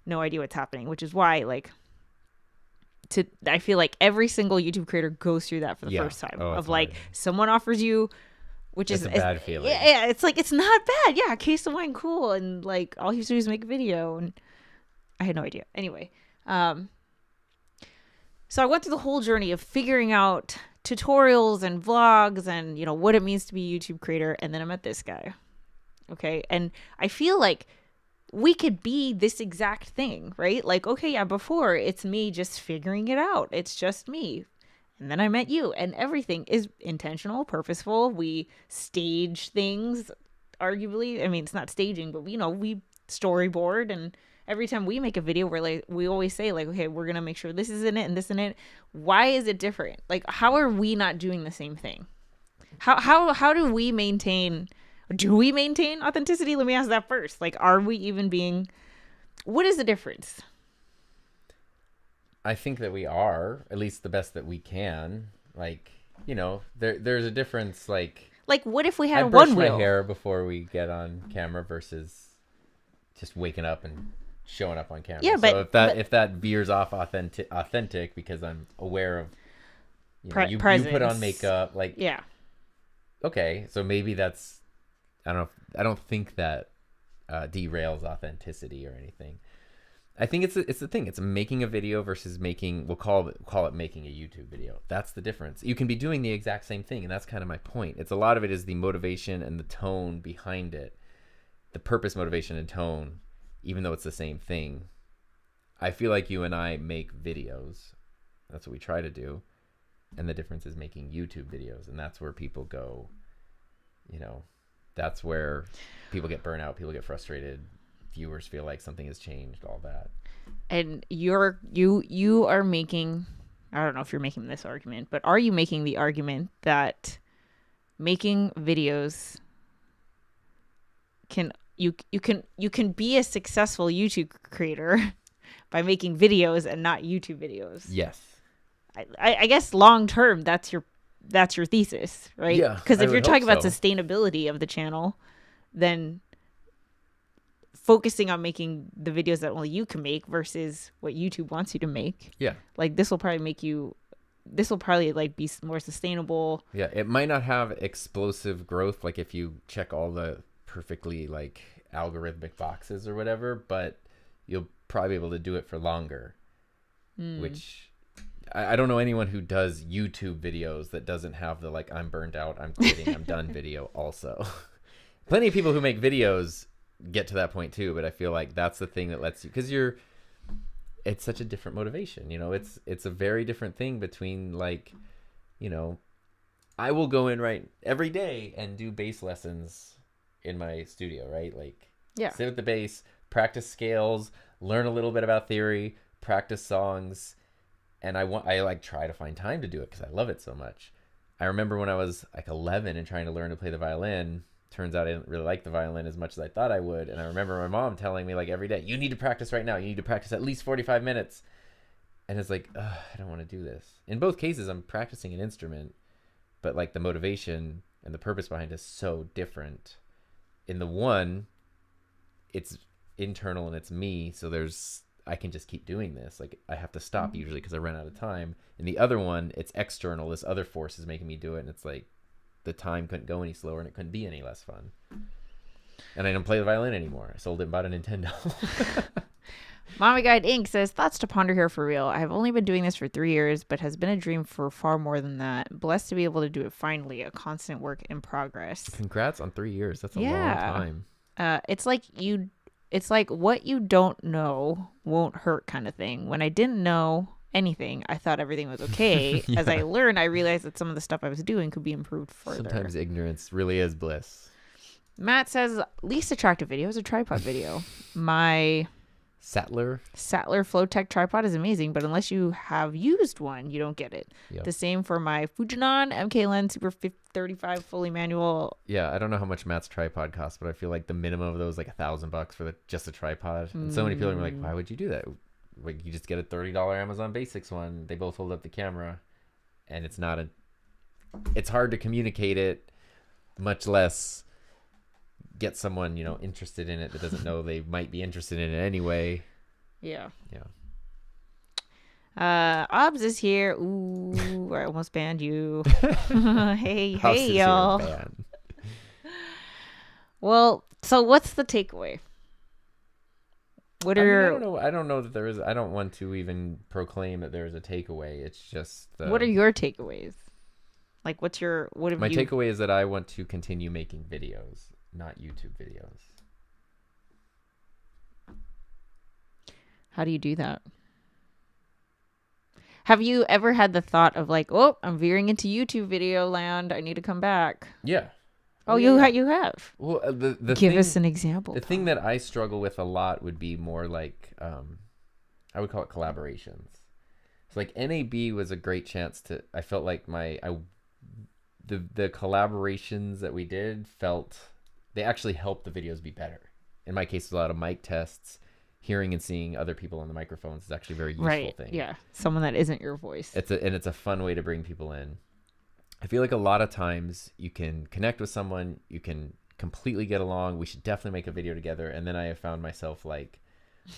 no idea what's happening, which is why, like, I feel like every single YouTube creator goes through that for the first time of like someone offers you, which is a bad feeling. Yeah, it's like, it's not bad. Yeah, case of wine, cool. And like, all you have to do is make a video. And I had no idea. Anyway, so I went through the whole journey of figuring out tutorials and vlogs and, what it means to be a YouTube creator. And then I met this guy. Okay. And I feel like we could be this exact thing, right? Like, okay, yeah, before it's me just figuring it out. It's just me. And then I met you, and everything is intentional, purposeful. We stage things, arguably. I mean, it's not staging, but we storyboard. And every time we make a video, we always say like, okay, we're gonna make sure this is in it and this in it. Why is it different? Like, how are we not doing the same thing? How do we maintain? Do we maintain authenticity? Let me ask that first. Like, are we even being? What is the difference? I think that we are, at least the best that we can. Like, there's a difference. Like what if we I had brush one my wheel? hair before we get on camera versus just waking up and showing up on camera. Yeah, so if that veers off authentic because I'm aware of you put on makeup, like, yeah, okay, so maybe that's, I don't think that derails authenticity or anything. I think it's the thing. It's making a video versus we'll call it making a YouTube video. That's the difference. You can be doing the exact same thing, and that's kind of my point. It's a lot of it is the motivation and the tone behind it, the purpose, motivation, and tone, even though it's the same thing. I feel like you and I make videos. That's what we try to do. And the difference is making YouTube videos, and that's where people go, that's where people get burnt out, people get frustrated, viewers feel like something has changed, all that. And you are making, I don't know if you're making this argument, but are you making the argument that making videos you can be a successful YouTube creator by making videos and not YouTube videos? Yes. I guess long term that's your thesis, right? Yeah, because if I you're would talking hope about so. sustainability of the channel, then focusing on making the videos that only you can make versus what YouTube wants you to make, Yeah. like this will probably like be more sustainable. Yeah, it might not have explosive growth like if you check all the perfectly like algorithmic boxes or whatever, but you'll probably be able to do it for longer. Which I don't know anyone who does YouTube videos that doesn't have the like, I'm burned out, I'm quitting, I'm done video also. Plenty of people who make videos get to that point too, but I feel like that's the thing that lets you, because it's such a different motivation. It's a very different thing between like, I will go in right every day and do bass lessons in my studio, right? Like, Yeah. sit with the bass, practice scales, learn a little bit about theory, practice songs. And I like try to find time to do it because I love it so much. I remember when I was like 11 and trying to learn to play the violin. Turns out I didn't really like the violin as much as I thought I would. And I remember my mom telling me like every day, you need to practice right now. You need to practice at least 45 minutes. And it's like, I don't want to do this. In both cases, I'm practicing an instrument, but like the motivation and the purpose behind it is so different. In the one, it's internal and it's me. So I can just keep doing this. Like, I have to stop usually because I run out of time. In the other one, it's external. This other force is making me do it. And it's like the time couldn't go any slower and it couldn't be any less fun. And I don't play the violin anymore. I sold it and bought a Nintendo. Mommy Guide Inc. says, thoughts to ponder here for real. I have only been doing this for 3 years, but has been a dream for far more than that. Blessed to be able to do it finally. A constant work in progress. Congrats on 3 years. That's a long time. It's like what you don't know won't hurt kind of thing. When I didn't know anything, I thought everything was okay. Yeah. As I learned, I realized that some of the stuff I was doing could be improved further. Sometimes ignorance really is bliss. Matt says, least attractive video is a tripod video. My Sattler Flowtech tripod is amazing, but unless you have used one, you don't get it. Yep. The same for my Fujinon MK Lens Super 35 fully manual. Yeah, I don't know how much Matt's tripod costs, but I feel like the minimum of those like $1,000 for just a tripod. And so many people are like, why would you do that? Like, you just get a $30 Amazon Basics one. They both hold up the camera, and it's hard to communicate it, much less get someone interested in it that doesn't know they might be interested in it anyway. Yeah. Yeah. Obs is here. Ooh, I almost banned you. hey House is y'all. here, man. Well, so what's the takeaway? I don't know that there is. I don't want to even proclaim that there is a takeaway. It's just what are your takeaways? Like, what have my you... takeaway is that I want to continue making videos, not YouTube videos. How do you do that? Have you ever had the thought of like, oh, I'm veering into YouTube video land. I need to come back. Yeah. Oh, yeah, yeah. you have. Well, the Give thing, us an example. the thing that I struggle with a lot would be more like, I would call it collaborations. So like NAB was a great chance to. I felt like the collaborations that we did they actually helped the videos be better. In my case, a lot of mic tests, hearing and seeing other people on the microphones is actually a very useful thing. Yeah, someone that isn't your voice. It's a fun way to bring people in. I feel like a lot of times you can connect with someone, you can completely get along. We should definitely make a video together. And then I have found myself like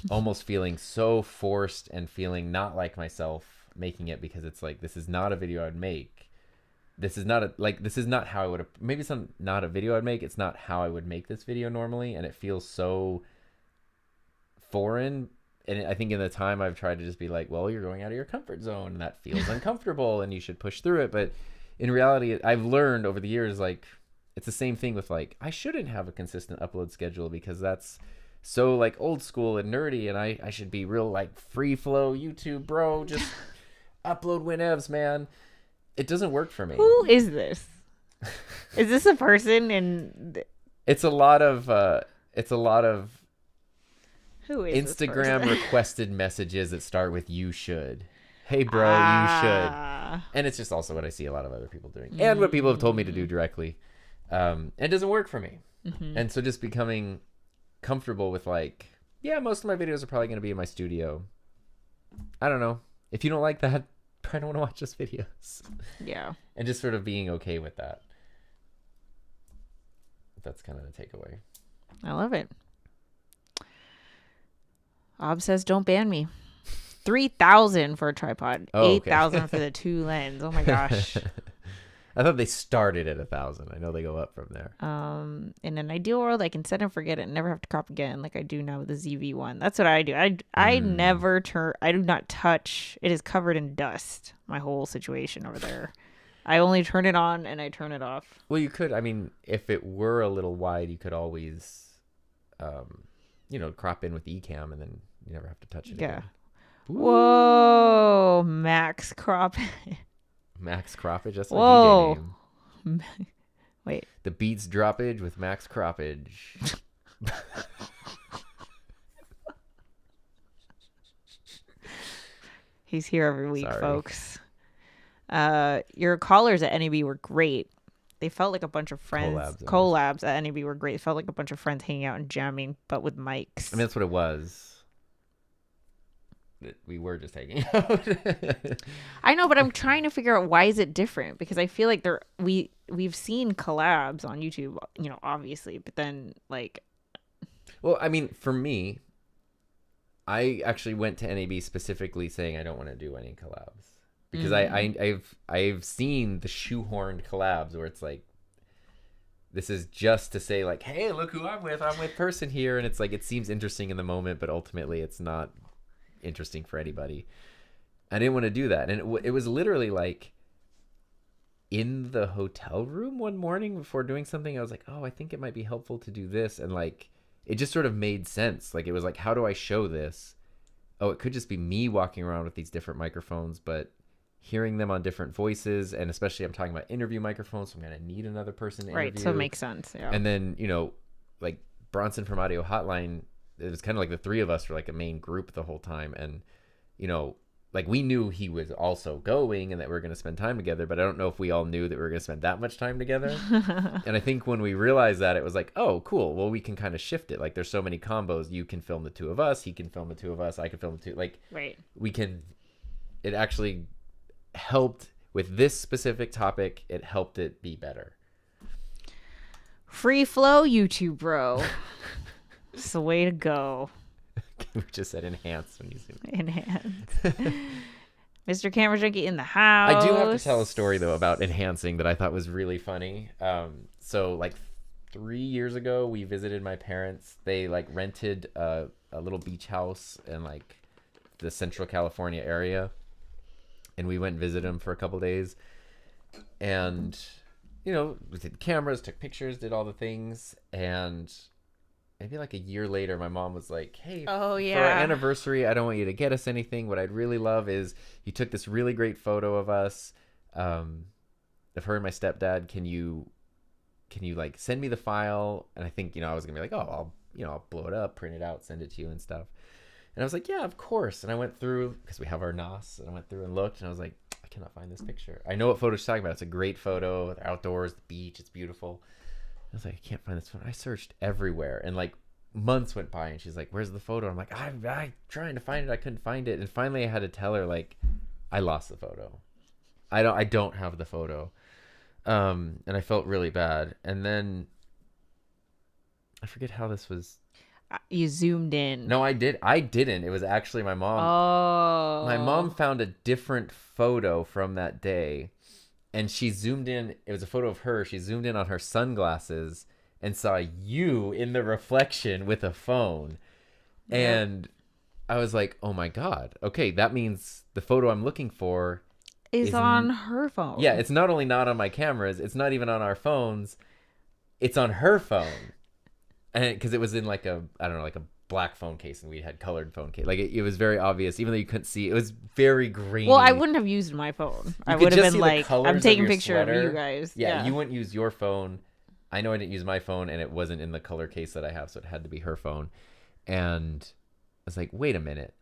almost feeling so forced and feeling not like myself making it, because it's like, this is not a video I'd make. This is not how I would have, maybe it's not a video I'd make. It's not how I would make this video normally. And it feels so foreign. And I think in the time I've tried to just be like, well, you're going out of your comfort zone and that feels uncomfortable and you should push through it. But in reality, I've learned over the years, like, it's the same thing with like, I shouldn't have a consistent upload schedule because that's so like old school and nerdy. And I should be real like free flow YouTube, bro. Just upload whenevs, man. It doesn't work for me. Who is this? Is this a person? And it's a lot of who is Instagram requested messages that start with "you should." Hey, bro, you should. And it's just also what I see a lot of other people doing, and what people have told me to do directly. It doesn't work for me. And so just becoming comfortable with like, yeah, most of my videos are probably going to be in my studio. I don't know. If you don't like that, probably don't want to watch those videos. Yeah. And just sort of being okay with that. That's kind of the takeaway. I love it. Ob says, don't ban me. 3,000 for a tripod. Oh, 8,000 for the 2 lens. Oh my gosh. I thought they started at 1,000. I know they go up from there. In an ideal world, I can set and forget it and never have to crop again like I do now with the ZV-1. That's what I do. I never turn. I do not touch. It is covered in dust. My whole situation over there. I only turn it on and I turn it off. Well, you could. I mean, if it were a little wide, you could always, crop in with Ecamm, and then you never have to touch it. Yeah. Again. Whoa, max crop. Max Croppage. That's a Whoa. DJ name. Wait. The Beats Droppage with Max Croppage. He's here every week, Sorry. folks. Your callers at NAB were great. They felt like a bunch of friends. Collabs at NAB were great. It felt like a bunch of friends hanging out and jamming, but with mics. I mean, that's what it was. We were just hanging out. I know, but I'm trying to figure out why is it different, because I feel like we've seen collabs on YouTube, obviously, but then like. Well, I mean, for me, I actually went to NAB specifically saying I don't want to do any collabs, because I've seen the shoehorned collabs where it's like, this is just to say like, hey, look who I'm with person here, and it's like, it seems interesting in the moment, but ultimately it's not interesting for anybody. I didn't want to do that, and it was literally like in the hotel room one morning before doing something, I was like, oh, I think it might be helpful to do this, and like it just sort of made sense. Like it was like, how do I show this? Oh, it could just be me walking around with these different microphones, but hearing them on different voices, and especially I'm talking about interview microphones, so I'm gonna need another person to interview. Right, so it makes sense. Yeah. And then like Bronson from Audio Hotline, it was kind of like the three of us were like a main group the whole time, and like we knew he was also going and that we were going to spend time together, but I don't know if we all knew that we were going to spend that much time together. And I think when we realized that, it was like, oh, cool, well, we can kind of shift it. Like there's so many combos. You can film the two of us, he can film the two of us, I can film the two. Like right. We can. It actually helped with this specific topic. It helped it be better. Free flow YouTube, bro. It's the way to go. We just said enhance when you zoom. Enhance. Mr. Camera Junkie in the house. I do have to tell a story though about enhancing that I thought was really funny. So like 3 years ago, we visited my parents. They like rented a little beach house in like the Central California area, and we went and visited them for a couple days. And we did cameras, took pictures, did all the things, and maybe like a year later, my mom was like, hey, Oh, for yeah. our anniversary, I don't want you to get us anything. What I'd really love is you took this really great photo of us, of her and my stepdad. Can you like send me the file? And I think, I was gonna be like, oh, I'll blow it up, print it out, send it to you and stuff. And I was like, yeah, of course. And I went through, because we have our NOS, and I went through and looked, and I was like, I cannot find this picture. I know what photo she's talking about. It's a great photo. The outdoors, the beach, it's beautiful. I was like, I can't find this photo. I searched everywhere, and like months went by, and she's like, where's the photo? I'm like, I'm trying to find it. I couldn't find it. And finally I had to tell her, like, I lost the photo. I don't have the photo. And I felt really bad. And then I forget how this was. You zoomed in. No, I didn't. It was actually my mom. Oh. My mom found a different photo from that day, and she zoomed in. It was a photo of her. She zoomed in on her sunglasses and saw you in the reflection with a phone. Yep. And I was like, oh my God. Okay, that means the photo I'm looking for is on her phone. Yeah, it's not only not on my cameras, it's not even on our phones. It's on her phone. And because it was in like a black phone case, and we had colored phone case. Like it was very obvious, even though you couldn't see. It was very grainy. Well, I wouldn't have used my phone. I would have been like, I'm taking a picture of you guys. Yeah, you wouldn't use your phone. I know I didn't use my phone, and it wasn't in the color case that I have, so it had to be her phone. And I was like, wait a minute.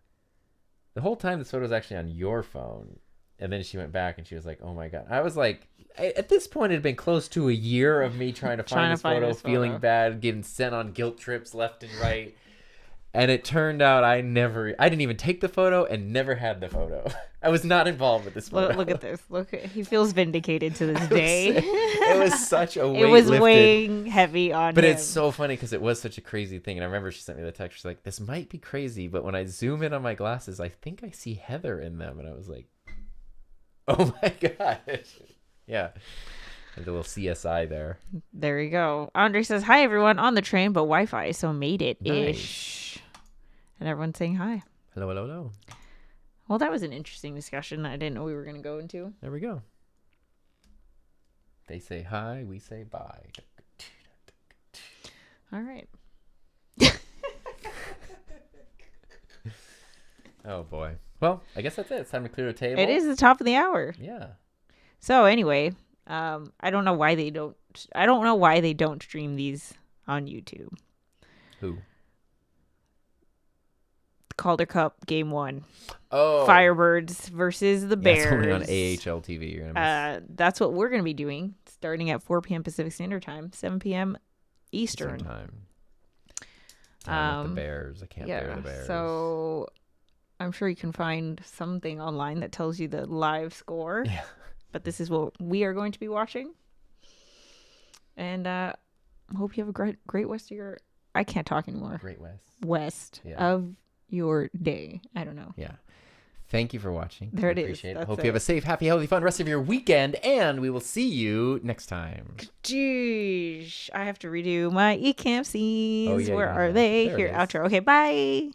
The whole time this photo was actually on your phone. And then she went back, and she was like, oh my God. I was like, at this point, it had been close to a year of me trying to find this photo, feeling bad, getting sent on guilt trips left and right. And it turned out I didn't even take the photo and never had the photo. I was not involved with this photo. Look at this. He feels vindicated to this day. It was such a weight It was lifted. weighing heavy on But him. it's so funny because it was such a crazy thing. And I remember she sent me the text. She's like, this might be crazy, but when I zoom in on my glasses, I think I see Heather in them. And I was like, oh my gosh. Yeah. A little CSI there. There you go. Andre says, hi, everyone. On the train, but Wi-Fi, so made it-ish. Nice. And everyone's saying hi. Hello, hello, hello. Well, that was an interesting discussion that I didn't know we were going to go into. There we go. They say hi, we say bye. All right. Oh, boy. Well, I guess that's it. It's time to clear the table. It is the top of the hour. Yeah. So anyway, I don't know why they don't stream these on YouTube. Who? Calder Cup Game 1. Oh. Firebirds versus the Bears. It's only on AHL TV. You're gonna miss. That's what we're going to be doing starting at 4 p.m. Pacific Standard Time, 7 p.m. Eastern. Time. With the Bears. I can't bear the Bears. So I'm sure you can find something online that tells you the live score. Yeah. But this is what we are going to be watching. And hope you have a great rest of your... I can't talk anymore. Great West. West of your day. I don't know. Yeah. Thank you for watching. There it is. Appreciate it. Hope you have a safe, happy, healthy, fun rest of your weekend, and we will see you next time. Jeez. I have to redo my eCamp scenes. Oh, yeah, Where are they? there Here, it is. outro. Okay, bye.